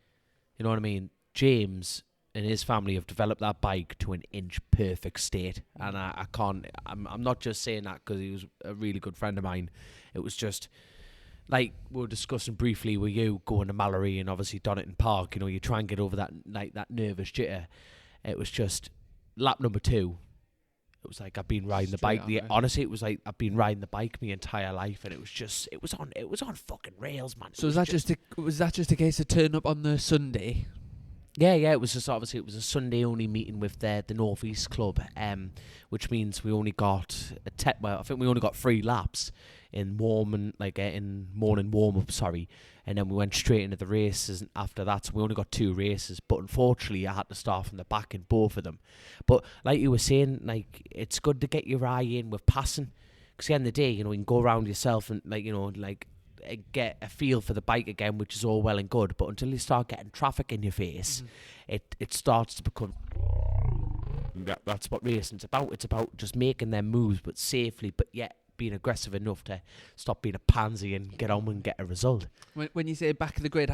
You know what I mean? James and his family have developed that bike to an inch perfect state. And I'm not just saying that because he was a really good friend of mine. It was just, like we were discussing briefly with you, going to Mallory and obviously Donington Park, you try and get over that nervous jitter. It was just lap number 2. It was like I've been riding the bike. Honestly, it was like I've been riding the bike my entire life, and it was on fucking rails, man. So was that just a case of turn up on the Sunday? Yeah. It was just obviously it was a Sunday only meeting with the North East Club, which means we only got I think we only got 3 laps in morning warm up. Sorry. And then we went straight into the races after that, so we only got 2 races. But unfortunately, I had to start from the back in both of them. But like you were saying, like it's good to get your eye in with passing, because at the end of the day, you can go around yourself and get a feel for the bike again, which is all well and good. But until you start getting traffic in your face, it starts to become. That's what racing's about. It's about just making them moves, but safely, but yet being aggressive enough to stop being a pansy and get on and get a result. When you say back of the grid,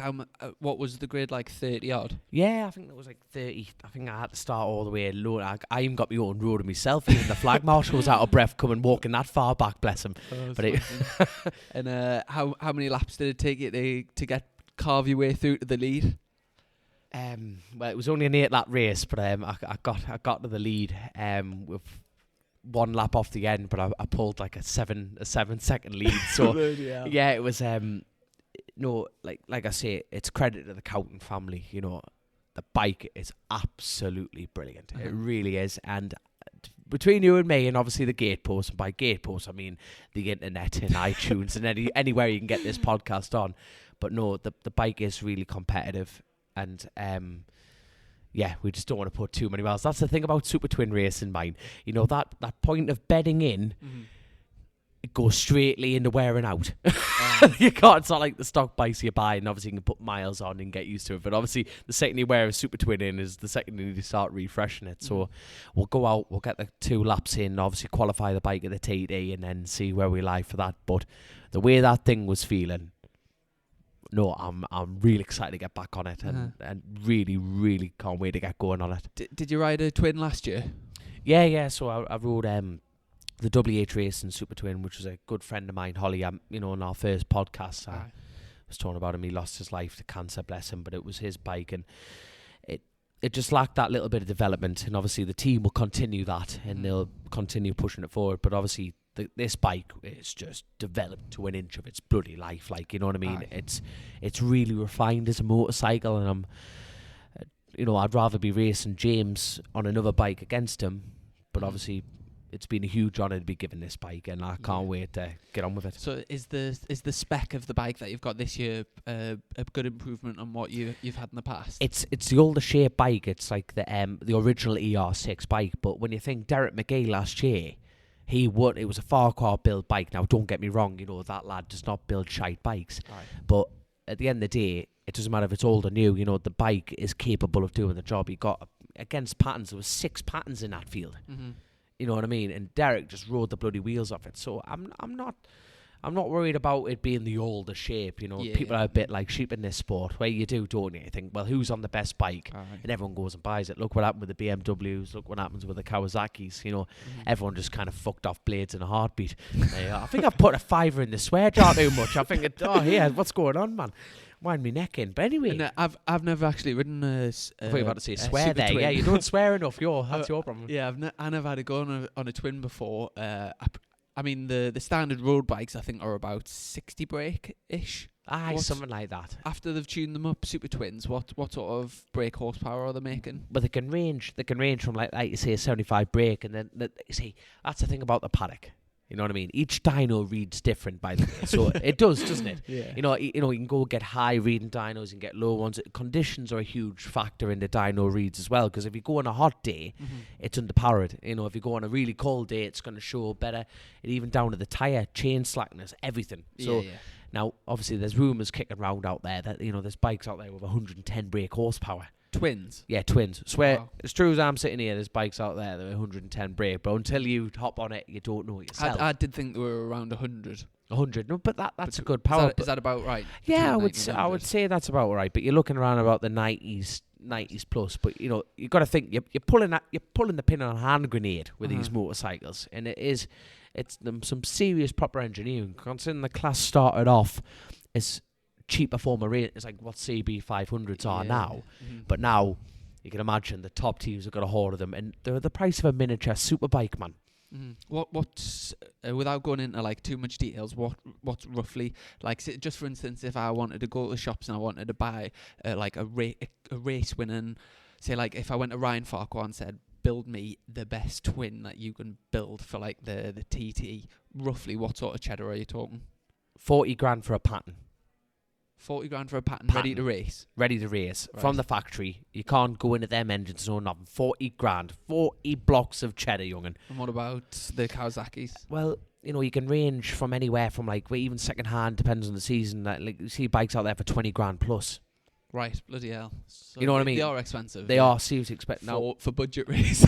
what was the grid, like 30 odd? Yeah, I think it was like 30. I think I had to start all the way low. I even got my own road myself. Even the flag marshal was out of breath coming walking that far back, bless him. And how many laps did it take you to carve your way through to the lead? Well, it was only an 8-lap race, but I got to the lead with 1 lap off the end, but I pulled like a 7-second lead. So yeah, it was like I say, it's credit to the Cowton family. The bike is absolutely brilliant. It really is. And between you and me, and obviously the gatepost, and by gatepost I mean the internet and iTunes and anywhere you can get this podcast on. But no, the bike is really competitive, and we just don't want to put too many miles. That's the thing about Super Twin racing, mine. That point of bedding in, it goes straightly into wearing out. You can't. It's not like the stock bikes you buy, and obviously you can put miles on and get used to it. But obviously, the second you wear a Super Twin in is the second you need to start refreshing it. So we'll go out, we'll get the 2 laps in, obviously qualify the bike at the TT, and then see where we lie for that. But the way that thing was feeling, no, I'm really excited to get back on it, and really, really can't wait to get going on it. Did you ride a twin last year? Yeah. So I rode the WH race and Super Twin, which was a good friend of mine, Holly. On our first podcast, I was talking about him. He lost his life to cancer, bless him, but it was his bike, and it just lacked that little bit of development. And obviously the team will continue that, and they'll continue pushing it forward. But obviously this bike is just developed to an inch of its bloody life. Like, you know what I mean? It's really refined as a motorcycle, and I'd rather be racing James on another bike against him. But obviously, it's been a huge honour to be given this bike, and I can't wait to get on with it. So is the spec of the bike that you've got this year a good improvement on what you've had in the past? It's the older shape bike. It's like the original ER6 bike. But when you think Derek McGee last year, it was a Farquhar build bike. Now don't get me wrong, that lad does not build shite bikes. Right. But at the end of the day, it doesn't matter if it's old or new. The bike is capable of doing the job. He got against patterns. There was 6 patterns in that field. Mm-hmm. You know what I mean? And Derek just rode the bloody wheels off it. So I'm not worried about it being the older shape. People are a bit like sheep in this sport, where you do, don't you? You think, well, who's on the best bike? Right. And everyone goes and buys it. Look what happened with the BMWs. Look what happens with the Kawasaki's. Everyone just kind of fucked off blades in a heartbeat. I think I've put a $5 in the swear jar too much. I think, what's going on, man? Wind me neck in. But anyway, and, I've never actually ridden a. I thought you were about to say swear Super there. Twin. Yeah, you don't swear enough. That's your problem. Yeah, I never had a go on a twin before. I mean, the standard road bikes I think are about 60 brake ish. Aye, something like that. After they've tuned them up, Super Twins, what sort of brake horsepower are they making? But they can range from like you say a 75 brake, and then you see that's the thing about the paddock. You know what I mean? Each dyno reads different, by the way. So it does, doesn't it? Yeah. You can go get high reading dynos and get low ones. Conditions are a huge factor in the dyno reads as well. Because if you go on a hot day, it's underpowered. If you go on a really cold day, it's going to show better. And even down to the tire, chain slackness, everything. So now, obviously, there's rumours kicking around out there that there's bikes out there with 110 brake horsepower. Twins? Yeah, twins. Swear, wow. As true as I'm sitting here, there's bikes out there that are 110 brake, but until you hop on it, you don't know it yourself. I did think they were around 100. 100, no, but that's a good power. Is that about right? Yeah, I would say that's about right. But you're looking around about the 90s plus. But you got to think you're pulling the pin on a hand grenade with these motorcycles, and it's some serious proper engineering. Considering the class started off as cheaper form of rate, it's like what CB 500s are now. But now you can imagine the top teams have got a hold of them, and they're the price of a miniature superbike, man. What's without going into like too much details, what's roughly like, just for instance, if I wanted to go to the shops and I wanted to buy like a race winning, say like if I went to Ryan Farquhar and said build me the best twin that you can build for like the TT, roughly what sort of cheddar are you talking? 40 grand for a pattern. 40 grand for a pattern. Ready to race Right. From the factory. You can't go into them engines or nothing. 40 grand, 40 blocks of cheddar, young'un. And what about the Kawasaki's? Well, you can range from anywhere from like even second hand, depends on the season. Like you see bikes out there for 20 grand plus. Right, bloody hell. So you know what I mean? They are expensive. They are seriously expensive now for budget race.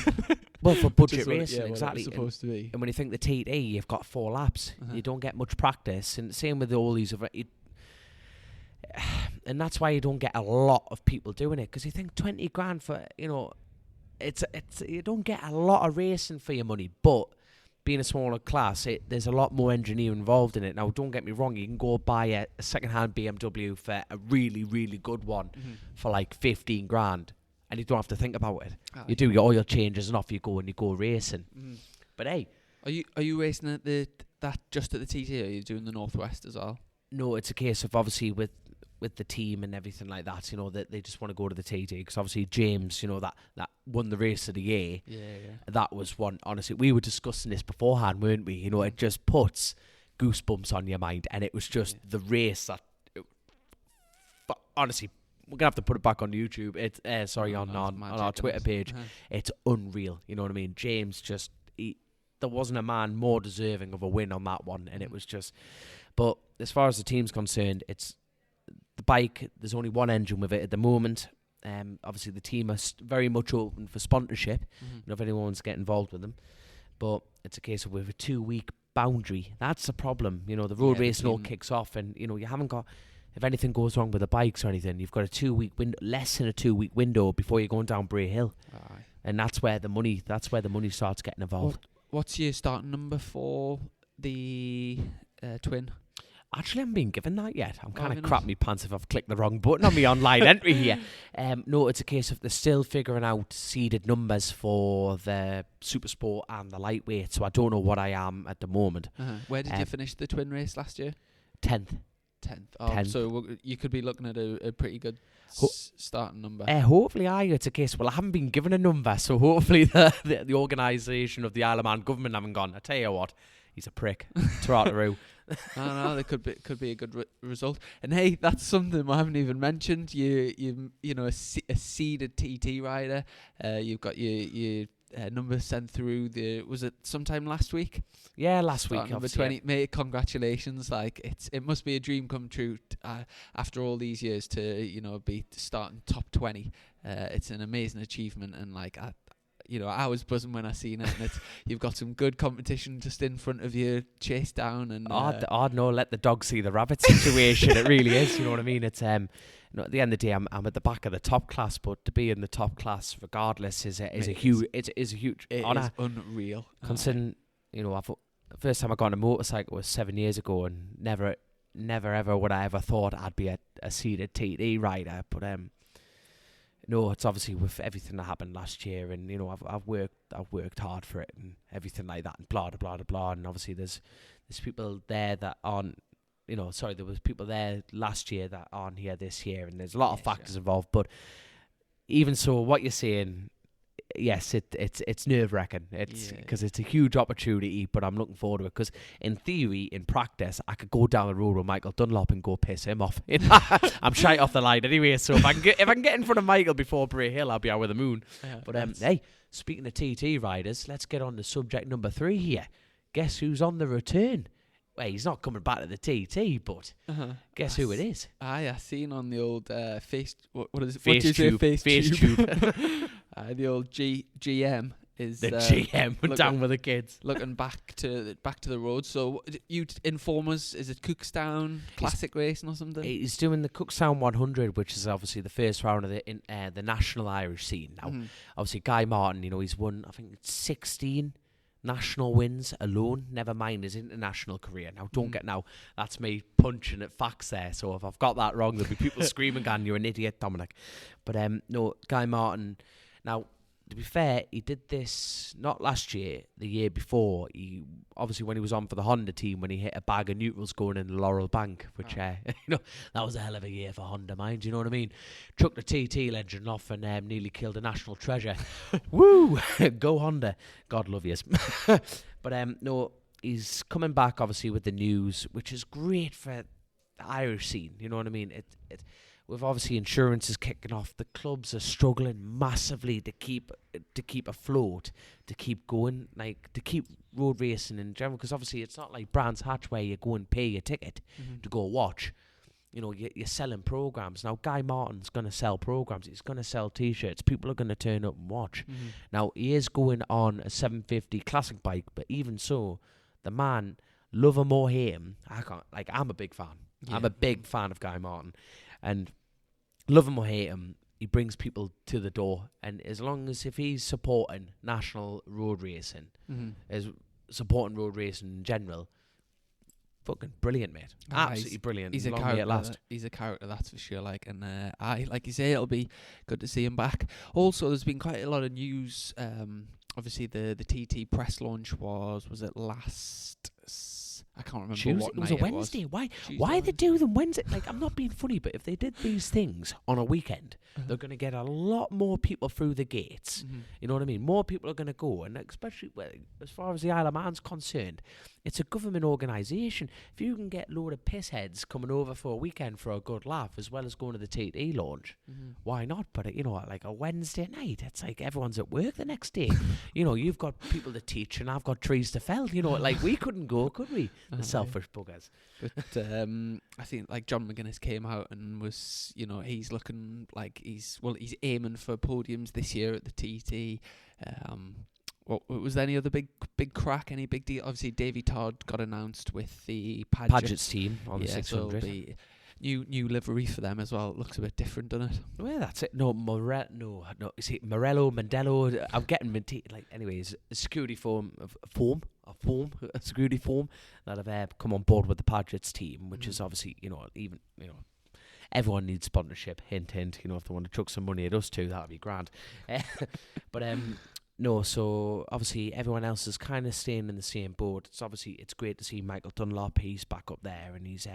Well, for budget racing, exactly. What it's supposed to be. And when you think the TT, you've got 4 laps. You don't get much practice, and same with all these other. And that's why you don't get a lot of people doing it, because you think 20 grand for it's you don't get a lot of racing for your money. But being a smaller class, there's a lot more engineering involved in it. Now, don't get me wrong, you can go buy a second-hand BMW for a really, really good one for like 15 grand, and you don't have to think about it. You do your oil changes and off you go, and you go racing. But hey, are you racing at that just at the TT, or are you doing the Northwest as well? No, it's a case of obviously with the team and everything like that, that they just want to go to the TT, because obviously James, that won the race of the year. Yeah. That was one. Honestly, we were discussing this beforehand, weren't we? It just puts goosebumps on your mind, and it was just the race that. But honestly, we're gonna have to put it back on YouTube. It's on our Twitter page. It's unreal. You know what I mean? James there wasn't a man more deserving of a win on that one, and it was just. But as far as the team's concerned, it's. The bike, there's only one engine with it at the moment. Obviously, the team are very much open for sponsorship. If anyone wants to get involved with them. But it's a case of with a 2-week boundary. That's the problem. The road racing all kicks off, and you haven't got. If anything goes wrong with the bikes or anything, you've got a 2-week window, less than a 2-week window before you're going down Bray Hill. And that's where the money starts getting involved. What's your starting number for the twin? Actually, I haven't been given that yet. I'm kind of crap me pants if I've clicked the wrong button on my online entry here. No, it's a case of they're still figuring out seeded numbers for the super sport and the lightweight, so I don't know what I am at the moment. Where did you finish the twin race last year? 10th. 10th. Oh, 10th. so you could be looking at a pretty good starting number. Hopefully, it's a case. Well, I haven't been given a number, so hopefully the organisation of the Isle of Man government haven't gone, I tell you what, he's a prick. Trotteroo. I don't know. There could be a good result. And hey, that's something I haven't even mentioned. You know, a seeded TT rider. You've got your number sent through. Was it sometime last week? Yeah, last week. Number 20. Mate, congratulations! Like it must be a dream come true after all these years to be starting top 20. It's an amazing achievement, and like I was buzzing when I seen it, and you've got some good competition just in front of you, chase down, and no, let the dog see the rabbit situation. It really is, you know what I mean? It's at the end of the day, I'm at the back of the top class, but to be in the top class, regardless, is a huge honour. It is unreal. Considering, the first time I got on a motorcycle was 7 years ago, and never ever would I ever thought I'd be a seated TT rider, but no, it's obviously with everything that happened last year, and I've worked hard for it and everything like that, and blah blah blah blah. And obviously there's people there that aren't, there was people there last year that aren't here this year, and there's a lot of factors involved. But even so, what you're saying, yes, it's nerve wracking. It's because it's a huge opportunity, but I'm looking forward to it. Because in theory, in practice, I could go down the road with Michael Dunlop and go piss him off. I'm shy off the line anyway, so if I can get in front of Michael before Bray Hill, I'll be out with the moon. But hey, speaking of TT riders, let's get on to subject number 3 here. Guess who's on the return? Well, he's not coming back to the TT, but guess who it is? I seen on the old face. What is it? Face tube. Face tube. The old GM is the GM down with the kids, looking back to the road. So you inform us. Is it Cookstown Classic Racing or something? He's doing the Cookstown 100, which is obviously the first round of the national Irish scene. Now, obviously Guy Martin, he's won I think it's 16 national wins alone, never mind his international career. Now, don't get that's me punching at facts there, so if I've got that wrong, there'll be people screaming, "Gan, you're an idiot, Dominic." But no, Guy Martin. Now, to be fair, he did this not last year, the year before. He obviously, when he was on for the Honda team, when he hit a bag of neutrals going in the Laurel Bank, which that was a hell of a year for Honda, mind. You know what I mean? Chucked the TT legend off and nearly killed a national treasure. Woo! Go Honda. God love yous. But no, he's coming back obviously with the news, which is great for the Irish scene. You know what I mean? With obviously insurances kicking off, the clubs are struggling massively to keep afloat, to keep going, like to keep road racing in general. Because obviously it's not like Brands Hatch where you go and pay your ticket to go watch. You're selling programs. Now Guy Martin's going to sell programs. He's going to sell T-shirts. People are going to turn up and watch. Now he is going on a 750 classic bike, but even so, the man, love him or hate him, I'm a big fan. Yeah. I'm a big fan of Guy Martin, and love him or hate him, he brings people to the door. And as long as if he's supporting national road racing, as supporting road racing in general, fucking brilliant, mate. Absolutely brilliant. He's a character. He's a character, that's for sure. Like you say, it'll be good to see him back. Also, there's been quite a lot of news. Obviously, the TT press launch was it last? I can't remember Tuesday. what It was night a Wednesday. it was. Why they do them Wednesday? Like, I'm not being funny, but if they did these things on a weekend, they're going to get a lot more people through the gates. You know what I mean? More people are going to go, and especially as far as the Isle of Man's concerned, it's a government organisation. If you can get a load of pissheads coming over for a weekend for a good laugh, as well as going to the TT launch, why not? But like a Wednesday night, it's like everyone's at work the next day. You've got people to teach, and I've got trees to fell. Like we couldn't go, could we? The selfish buggers. But I think like John McGuinness came out and was, he's looking like he's aiming for podiums this year at the TT. What was there any other big crack? Any big deal? Obviously, Davy Todd got announced with the Paget's team on the 600. So new livery for them as well. It looks a bit different, doesn't it? Well, that's it. No, you see, Morello, Mandello. I'm getting anyways. A security security form that have come on board with the Paget's team, which is obviously everyone needs sponsorship. Hint, hint. If they want to chuck some money at us too, that'd be grand. But no, so obviously everyone else is kind of staying in the same boat. It's great to see Michael Dunlop. He's back up there, and he's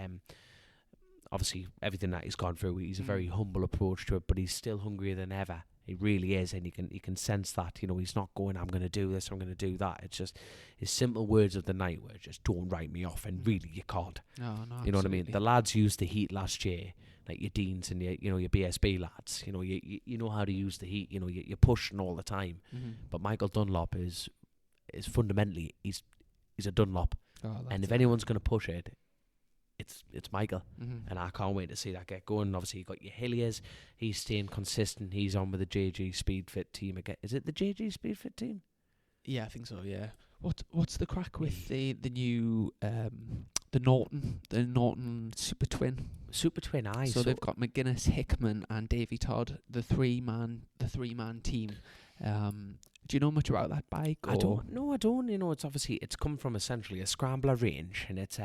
obviously everything that he's gone through, he's a very humble approach to it, but he's still hungrier than ever. He really is, and you can sense that. He's not going, I'm going to do this, I'm going to do that. It's just his simple words of the night were just, don't write me off, and really you can't. No, You know what I mean? The lads used the heat last year, like your Deans and your BSB lads. You know how to use the heat. You're pushing all the time. But Michael Dunlop is fundamentally he's a Dunlop, and if anyone's going to push it, it's Michael, and I can't wait to see that get going. Obviously, you got your Hilliers. He's staying consistent. He's on with the JG Speedfit team again. Is it the JG Speedfit team? Yeah, I think so. Yeah. What's the crack with the new the Norton Super Twin? Super Twin, aye. So they've got McGuinness, Hickman, and Davy Todd, the three man team. Do you know much about that bike? I don't. No, I don't. It's come from essentially a scrambler range, and it's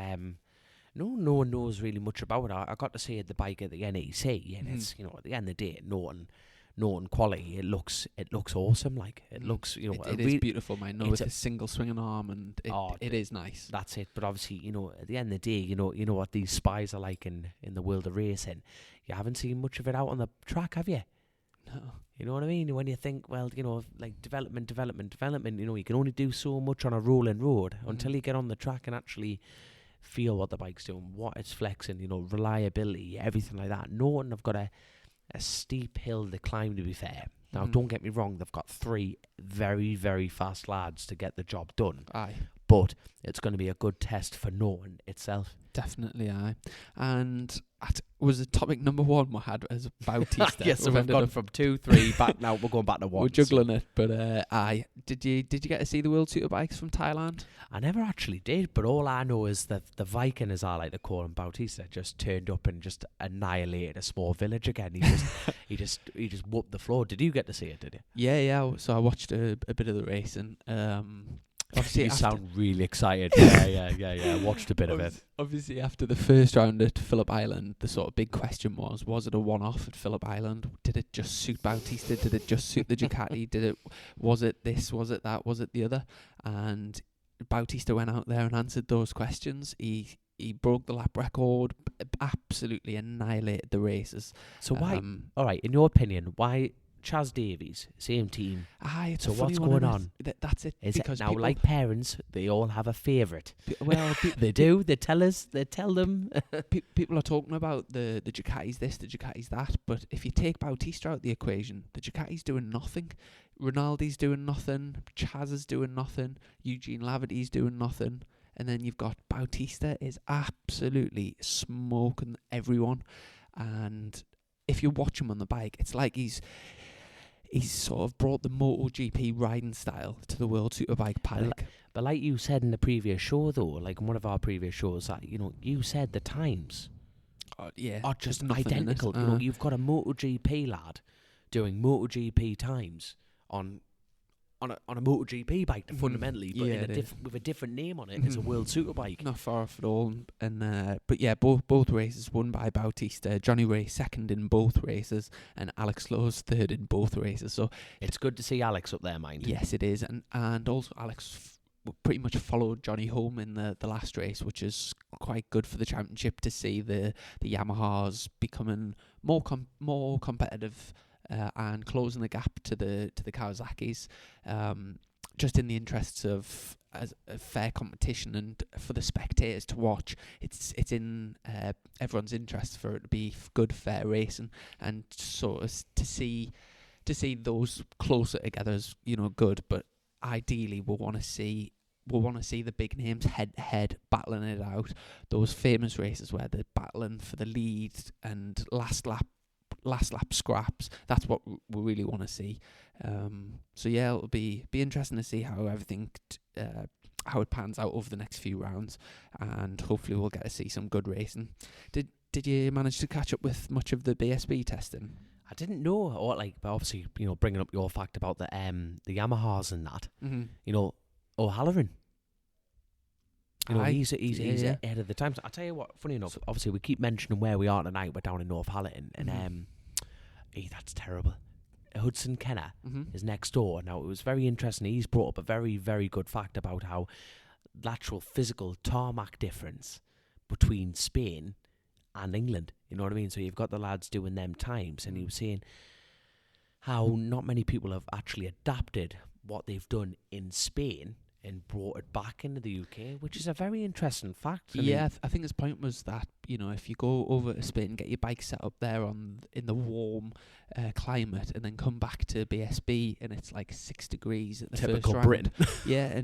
no one knows really much about it. I got to see the bike at the NEC, and it's at the end of the day, Norton quality. It looks awesome. Like it looks, it is beautiful, man. No, with a single swinging arm, and it is nice. That's it. But obviously, at the end of the day, you know what these spies are like in the world of racing. You haven't seen much of it out on the track, have you? No. You know what I mean? When you think, well, like development, you can only do so much on a rolling road until you get on the track and actually feel what the bike's doing, what it's flexing, reliability, everything like that. Norton have got a steep hill to climb, to be fair. Now, don't get me wrong, they've got 3 very, very fast lads to get the job done. Aye. But it's going to be a good test for Norton itself. Definitely, aye. And was the topic number 1 we had as Bautista. Yes, so we've gone from 2, 3, back now. We're going back to 1. We're juggling it, but aye. Did you get to see the World Superbikes from Thailand? I never actually did, but all I know is that the Viking, as I like to call him, Bautista, just turned up and just annihilated a small village again. He just whooped the floor. Did you get to see it? Did you? Yeah. So I watched a bit of the racing. Obviously, you sound really excited. Yeah. Watched a bit of it. Obviously, after the first round at Phillip Island, the sort of big question was it a one-off at Phillip Island? Did it just suit Bautista? Did it just suit the Ducati? Was it this? Was it that? Was it the other? And Bautista went out there and answered those questions. He broke the lap record, absolutely annihilated the races. So why? All right, in your opinion, why? Chaz Davies, same team. It's so what's going on? That's it. Is because it now, like parents, they all have a favourite? Well, they do. They tell us. They tell them. People are talking about the Ducati's this, the Ducati's that. But if you take Bautista out the equation, the Ducati's doing nothing. Rinaldi's doing nothing. Chaz is doing nothing. Eugene Laverty's doing nothing. And then you've got Bautista is absolutely smoking everyone. And if you watch him on the bike, it's like he's sort of brought the MotoGP riding style to the World Superbike paddock. But like you said in the previous show, though, like in one of our previous shows, that you said the times are just identical. You've got a MotoGP lad doing MotoGP times on a MotoGP bike, fundamentally, but with a different name on it. It's a World Superbike. Not far off at all. And but yeah, both races won by Bautista. Johnny Ray second in both races, and Alex Lowe's third in both races. So it's good to see Alex up there, mind. Yes, it is, and also Alex pretty much followed Johnny home in the last race, which is quite good for the championship to see the Yamahas becoming more competitive. And closing the gap to the Kawasaki's, just in the interests of a fair competition and for the spectators to watch. It's in everyone's interest for it to be good, fair racing, and sort of to see those closer together is good. But ideally, we'll want to see the big names head to head battling it out. Those famous races where they're battling for the lead and last lap scraps. That's what we really want to see. So yeah, it'll be interesting to see how everything how it pans out over the next few rounds, and hopefully we'll get to see some good racing. Did you manage to catch up with much of the BSB testing? I didn't know, but obviously bringing up your fact about the Yamahas and that. O'Halloran. He's ahead of the times. I'll tell you what, funny enough, obviously we keep mentioning where we are tonight. We're down in North Hallerton, and that's terrible. Hudson Kenner is next door. Now, it was very interesting. He's brought up a very, very good fact about how the actual physical tarmac difference between Spain and England. You know what I mean? So you've got the lads doing them times, and he was saying how not many people have actually adapted what they've done in Spain and brought it back into the UK, which is a very interesting fact. I think his point was that, you know, if you go over to Spain, get your bike set up there in the warm climate, and then come back to BSB and it's like 6 degrees at the Typical first round. Britain. Yeah,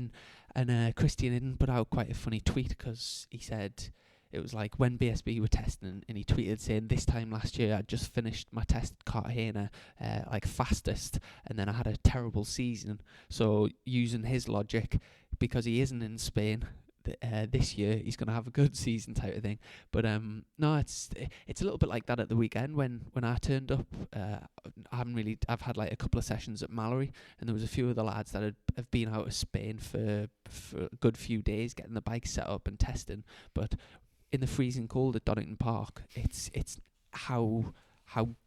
and Christian Iden put out quite a funny tweet because he said it was like when BSB were testing, and he tweeted saying, this time last year I'd just finished my test at Cartagena like fastest, and then I had a terrible season. So using his logic, because he isn't in Spain this year, he's going to have a good season type of thing. But no, it's a little bit like that at the weekend when I turned up. I've had like a couple of sessions at Mallory, and there was a few of the lads that have been out of Spain for a good few days getting the bike set up and testing. But in the freezing cold at Donington Park, it's how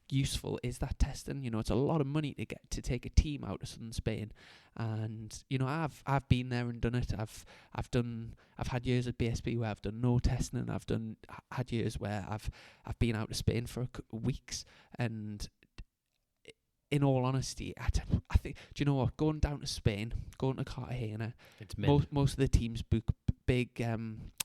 useful is that testing? You know, it's a lot of money to get to take a team out of southern Spain, and you know, I've been there and done it. I've had years at BSB where I've done no testing, and I've had years where I've been out of Spain for weeks. And in all honesty, I think, do you know what? Going down to Spain, going to Cartagena, most of the teams book big.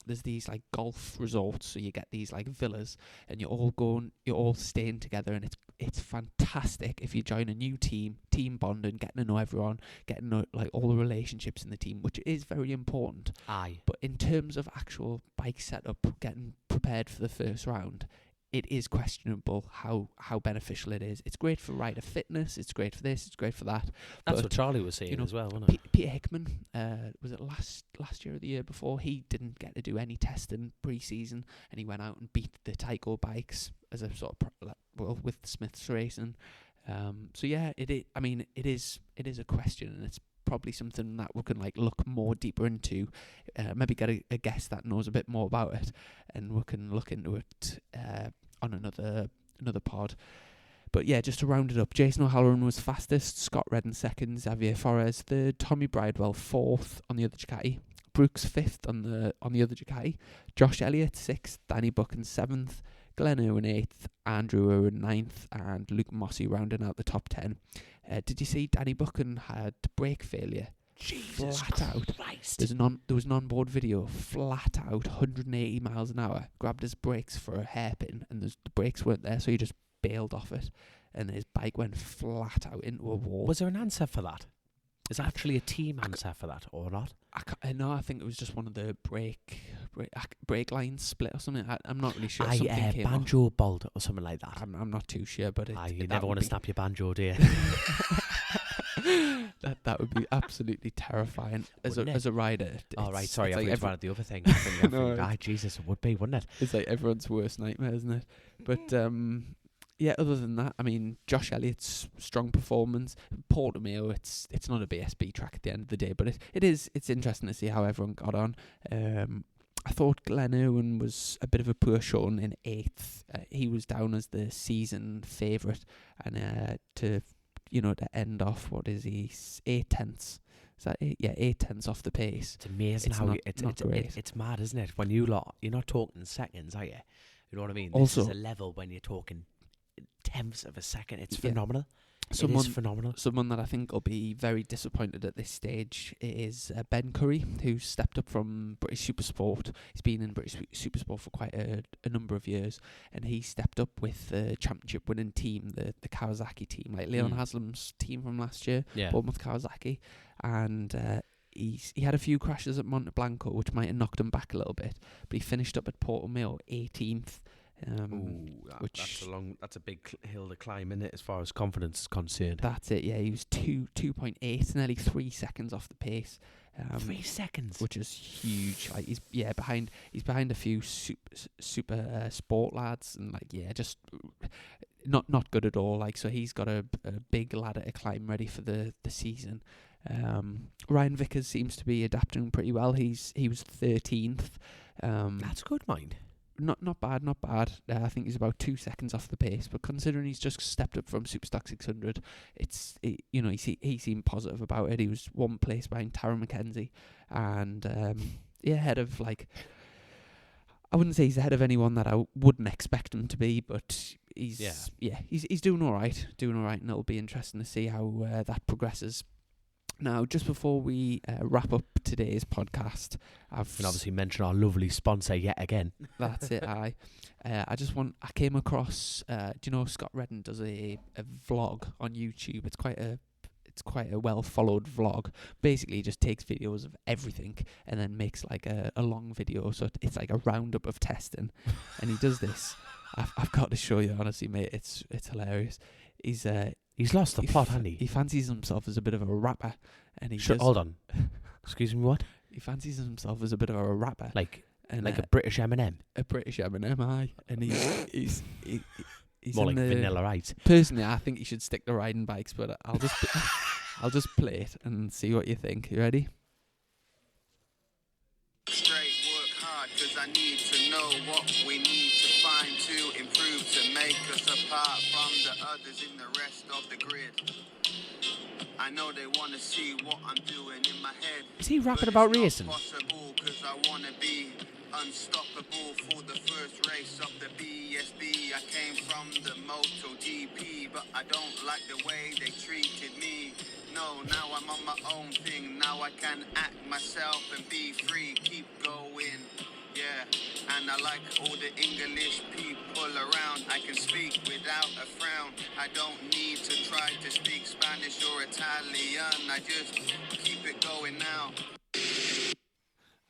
There's these like golf resorts, so you get these like villas, and you're all staying together, and it's fantastic if you join a new team bonding, getting to know everyone, getting to know like all the relationships in the team, which is very important. Aye. But in terms of actual bike setup, getting prepared for the first round, it is questionable how beneficial it is. It's great for rider fitness, it's great for this, it's great for that. That's but, what Charlie was saying, you know, as well, wasn't it? Peter Hickman, was it last year or the year before? He didn't get to do any testing pre-season, and he went out and beat the Tyco bikes as a sort of with Smith's Racing. So yeah, it is a question, and it's probably something that we can like look more deeper into. Maybe get a guest that knows a bit more about it, and we can look into it on another pod. But yeah, just to round it up, Jason O'Halloran was fastest, Scott Redden second, Xavier Forres third, Tommy Bridewell fourth on the other Ducati, Brooks fifth on the other Ducati, Josh Elliott sixth, Danny Buchan seventh, Glenn Irwin eighth, Andrew Irwin ninth, and Luke Mossey rounding out the top 10. Did you see Danny Buchan had brake failure? Jesus flat out. Christ. There was an onboard video, flat out, 180 miles an hour, grabbed his brakes for a hairpin, and the brakes weren't there, so he just bailed off it, and his bike went flat out into a wall. Was there an answer for that? Is there actually a team answer for that, or not? I think it was just one of the brake lines split or something. I'm not really sure. Something came banjo off. bolt or something like that. I'm not too sure, but you never want to snap your banjo, do you? that would be absolutely terrifying as a rider. Oh right, sorry, I thought you the other thing. Jesus, it would be, wouldn't it? It's like everyone's worst nightmare, isn't it? But yeah, other than that, I mean, Josh Elliott's strong performance. Portimao, it's not a BSB track at the end of the day, but it's interesting to see how everyone got on. I thought Glenn Irwin was a bit of a poor showing in 8th. He was down as the season favourite, and to end off, what is he, 8/10? Is that 8? Yeah, 8/10 off the pace. It's amazing it's mad, isn't it? When you're not talking seconds, are you? You know what I mean? Also, this is a level when you're talking tenths of a second. It's phenomenal. It is phenomenal. Someone that I think will be very disappointed at this stage is Ben Curry, who stepped up from British Supersport. He's been in British Supersport for quite a number of years, and he stepped up with the championship winning team, the Kawasaki team, like Leon Haslam's team from last year, Bournemouth Kawasaki, and he had a few crashes at Monte Blanco, which might have knocked him back a little bit, but he finished up at Portimao 18th. That's a big hill to climb, isn't it, as far as confidence is concerned? That's it. Yeah, he was 2.8, nearly 3 seconds off the pace. 3 seconds, which is huge. Like he's behind a few super sport lads, and just not good at all. Like, so he's got a big ladder to climb ready for the season. Ryan Vickers seems to be adapting pretty well. He was 13th. That's good, mind. Not bad. I think he's about 2 seconds off the pace, but considering he's just stepped up from Superstock 600, he seemed positive about it. He was 1 place behind Tara McKenzie, and ahead of I wouldn't say he's ahead of anyone that I wouldn't expect him to be, but he's doing all right, and it'll be interesting to see how that progresses. Now, just before we wrap up today's podcast, And obviously mention our lovely sponsor yet again. That's it. I came across. Do you know Scott Redden does a vlog on YouTube? It's quite a well followed vlog. Basically, he just takes videos of everything and then makes like a long video. So it's like a roundup of testing, and he does this. I've got to show you, honestly, mate. It's hilarious. He's lost the plot, hasn't he? He fancies himself as a bit of a rapper, and he hold on. Excuse me, what? He fancies himself as a bit of a rapper, like a British Eminem. A British Eminem, aye. And he's more like Vanilla Ice. Personally, I think he should stick to riding bikes, but I'll just play it and see what you think. You ready? Straight work hard, 'cause I need to know what we need to find to improve, to make us apart from the others in the rest of the grid. I know they want to see what I'm doing in my head. Is he rapping about racing? Possible, 'cause I want to be unstoppable for the first race of the BSB. I came from the MotoGP, but I don't like the way they treated me. No, now I'm on my own thing. Now I can act myself and be free. Keep going, yeah. And I like all the English people around. I can speak without a frown. I don't need to try to speak Spanish or Italian. I just keep it going now.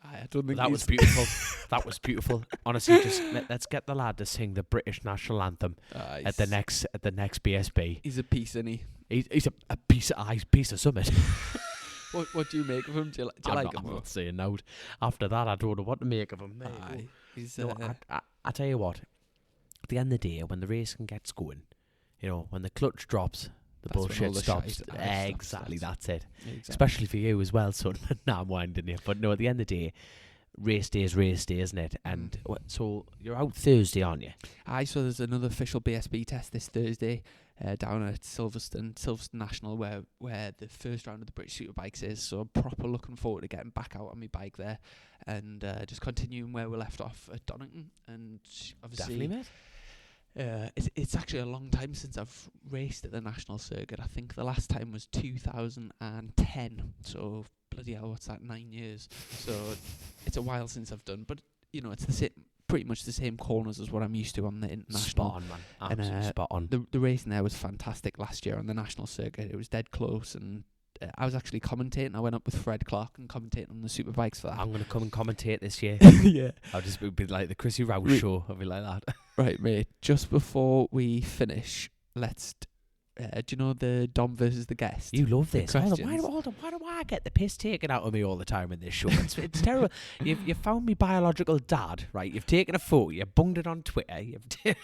I don't think that was beautiful. That was beautiful. Honestly, just let's get the lad to sing the British national anthem at the next BSB. He's a piece, isn't he? He's a piece of something. What do you make of him? Do you like him? I'm not saying no. After that, I don't know what to make of him. Aye. I tell you what. At the end of the day, when the racing gets going, when the clutch drops, the bullshit stops. Exactly, that's it. Exactly. Especially for you as well, son. Now I'm winding you. But no, at the end of the day, race day, isn't it? And so you're out Thursday, aren't you? Aye, so there's another official BSB test this Thursday down at Silverstone National, where the first round of the British Superbikes is. So I'm proper looking forward to getting back out on my bike there and just continuing where we left off at Donington. And obviously, definitely, mate. It's actually a long time since I've raced at the national circuit. I think the last time was 2010. So bloody hell, what's that? 9 years. So it's a while since I've done, but it's pretty much the same corners as what I'm used to on the international. Spot on, man. Absolutely spot on. The racing there was fantastic last year on the national circuit. It was dead close, and I was actually commentating. I went up with Fred Clark and commentating on the superbikes for that. I'm going to come and commentate this year. Yeah. I'll just be like the Chrissy Rouse show. I'll be like that. Right, mate. Just before we finish, let's... do you know the Dom versus the guest? You love this. Hold on, why do I get the piss taken out of me all the time in this show? It's terrible. You've found me biological dad, right? You've taken a photo. You bunged it on Twitter. It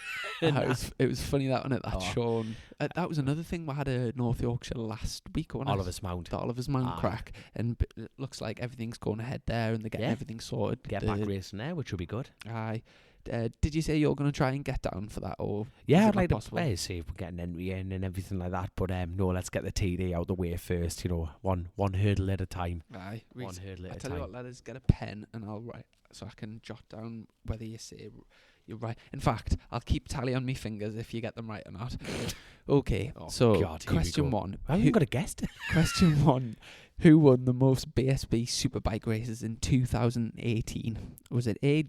was funny that show. That was another thing. We had a North Yorkshire last week. Oliver's Mount. The Oliver's Mount crack. And it looks like everything's going ahead there and they're getting everything sorted. Get back racing there, which will be good. Aye. Did you say you're going to try and get down for that, or yeah, I'd like to see if we get an entry in and everything like that. But no, let's get the TD out the way first. One hurdle at a time. Aye, one hurdle at a time. I tell you what, let us get a pen and I'll write so I can jot down whether you say you're right. In fact, I'll keep tally on my fingers if you get them right or not. Okay, question one. I haven't got a guess. Question one. Who won the most BSB Superbike races in 2018? Was it A,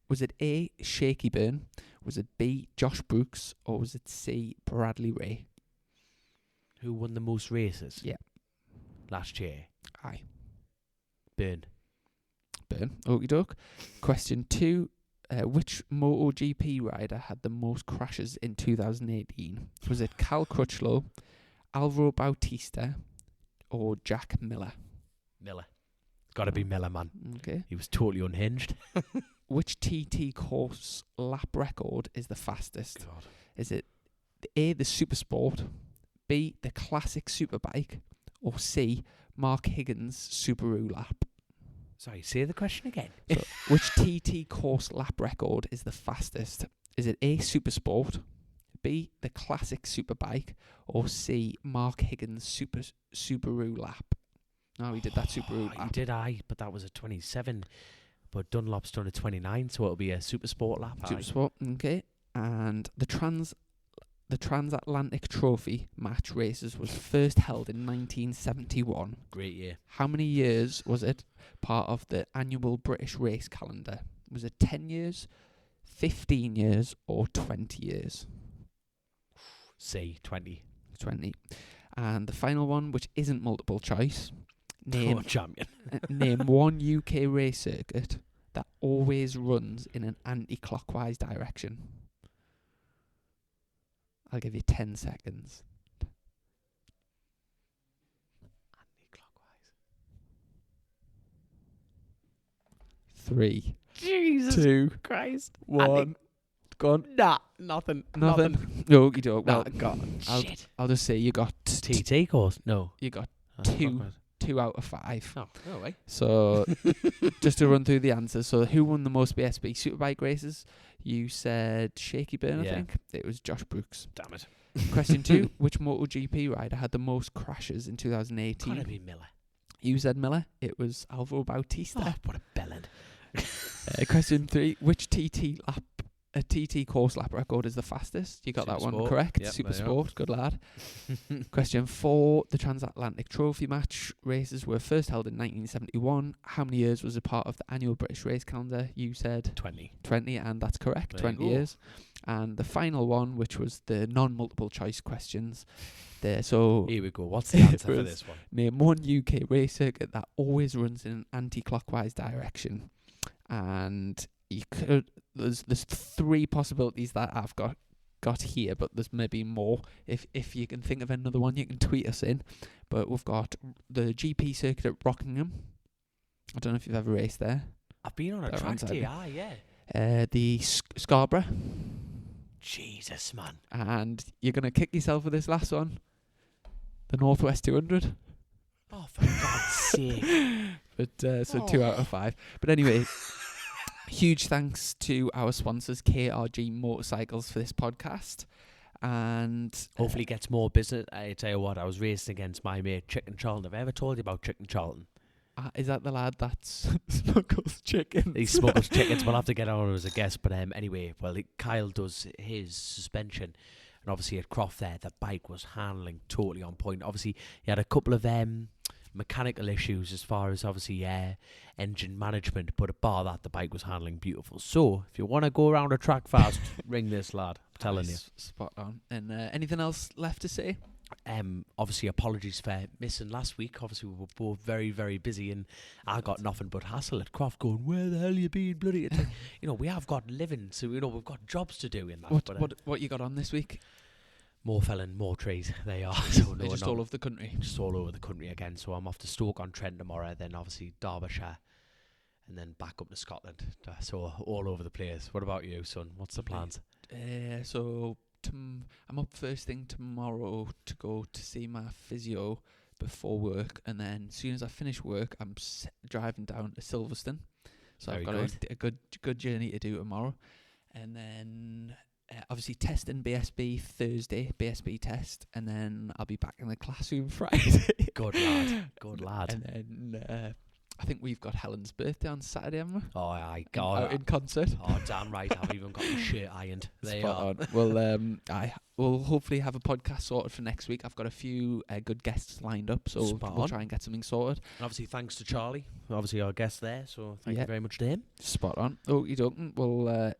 Was it A, Shaky Byrne? Was it B, Josh Brooks? Or was it C, Bradley Ray? Who won the most races? Yeah. Last year? Aye. Byrne. Okie doke. Question 2. Which MotoGP rider had the most crashes in 2018? Was it Cal Crutchlow, Alvaro Bautista, or Jack Miller? Miller. Got to be Miller, man. Okay. He was totally unhinged. Which TT course lap record is the fastest? God. Is it A, the Super Sport, B, the Classic Superbike, or C, Mark Higgins' Subaru lap? Sorry, say the question again. So, which TT course lap record is the fastest? Is it A, Super Sport, B, the Classic Superbike, or C, Mark Higgins' Subaru lap? No, he did that Subaru lap. He did, but that was a 27. but Dunlop's done a 29, so it'll be a super sport lap. Super Sport, okay. And the transatlantic trophy match races was first held in 1971. Great year. How many years was it part of the annual British race calendar? Was it 10 years, 15 years, or 20 years? Say 20. 20. And the final one, which isn't multiple choice, name Champion. name one UK race circuit that always runs in an anti-clockwise direction. I'll give you 10 seconds. Anti-clockwise. 3, Jesus 2, Christ. 1. Go on. Nah, nothing. Nothing. No, you don't. Well, God. I'll, Shit. I'll just say you got TT course? No. you got Clockwise. 2 out of 5. Oh, no way. So just to run through the answers. So who won the most BSB superbike races? You said Shaky Burn, Yeah. I think. It was Josh Brooks. Damn it. Question 2. Which MotoGP rider had the most crashes in 2018? Gotta be Miller. You said Miller. It was Alvaro Bautista. Oh, what a bellend. Question 3. Which TT course lap record is the fastest? You got that one Supersport. correct. Yep, Super there you Sport. Good lad. Question 4. The transatlantic trophy match races were first held in 1971. How many years was a part of the annual British race calendar? You said 20. 20, and that's correct. There you 20 go. years. And the final one, which was the non-multiple choice questions. There. So Here we go. What's the answer for was- this one? name one UK race circuit that always runs in an anti-clockwise direction. And you could there's 3 possibilities that I've got here, but there's maybe more. If you can think of another one, you can tweet us in. But we've got the GP circuit at Rockingham. I don't know if you've ever raced there. I've been on a That track runs out day, yeah. The Scarborough, Jesus, man. and you're gonna kick yourself with this last one. The Northwest 200. Oh, for God's sake. But so 2 out of 5. But anyway, huge thanks to our sponsors, KRG Motorcycles, for this podcast. And Hopefully gets more business. I tell you what, I was racing against my mate Chicken Charlton. Have I ever told you about Chicken Charlton? is that the lad that smuggles chickens? He smuggles chickens. We'll have to get on as a guest. But anyway, well, Kyle does his suspension. And obviously at Croft there, the bike was handling totally on point. Obviously, he had a couple of mechanical issues as far as obviously engine management. But bar that, the bike was handling beautiful. So if you want to go around a track fast, ring this lad. I'm telling you. Spot on. And anything else left to say? Obviously apologies for missing last week. Obviously we were both very, very busy, and I got nothing but hassle at Croft going, where the hell you been, bloody? It's like, we have got living, so we've got jobs to do in that. What you got on this week? More felling, more trees. They are. So They're just all over the country. Just all over the country again. So I'm off to Stoke-on-Trent tomorrow, then obviously Derbyshire, and then back up to Scotland. So all over the place. What about you, son? What's the plans? So I'm up first thing tomorrow to go to see my physio before work, and then as soon as I finish work, I'm driving down to Silverstone. So Very I've got a good journey to do tomorrow, and then obviously testing BSB Thursday, BSB test, and then I'll be back in the classroom Friday. Good lad. Good lad. And then I think we've got Helen's birthday on Saturday, haven't we? Oh, I Out in concert. Oh, damn right. I've even got my shirt ironed. There you are. Spot on. Well, I will hopefully have a podcast sorted for next week. I've got a few good guests lined up, so Spot we'll on. try and get something sorted. And obviously, thanks to Charlie, obviously our guest there. So thank Yeah. you very much to him. Spot on. Okie dokie. Well,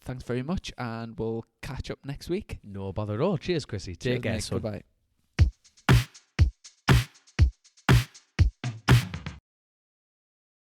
thanks very much, and we'll catch up next week. No bother at all. Cheers, Chrissy. Take care, Cheers, mate. son. Goodbye.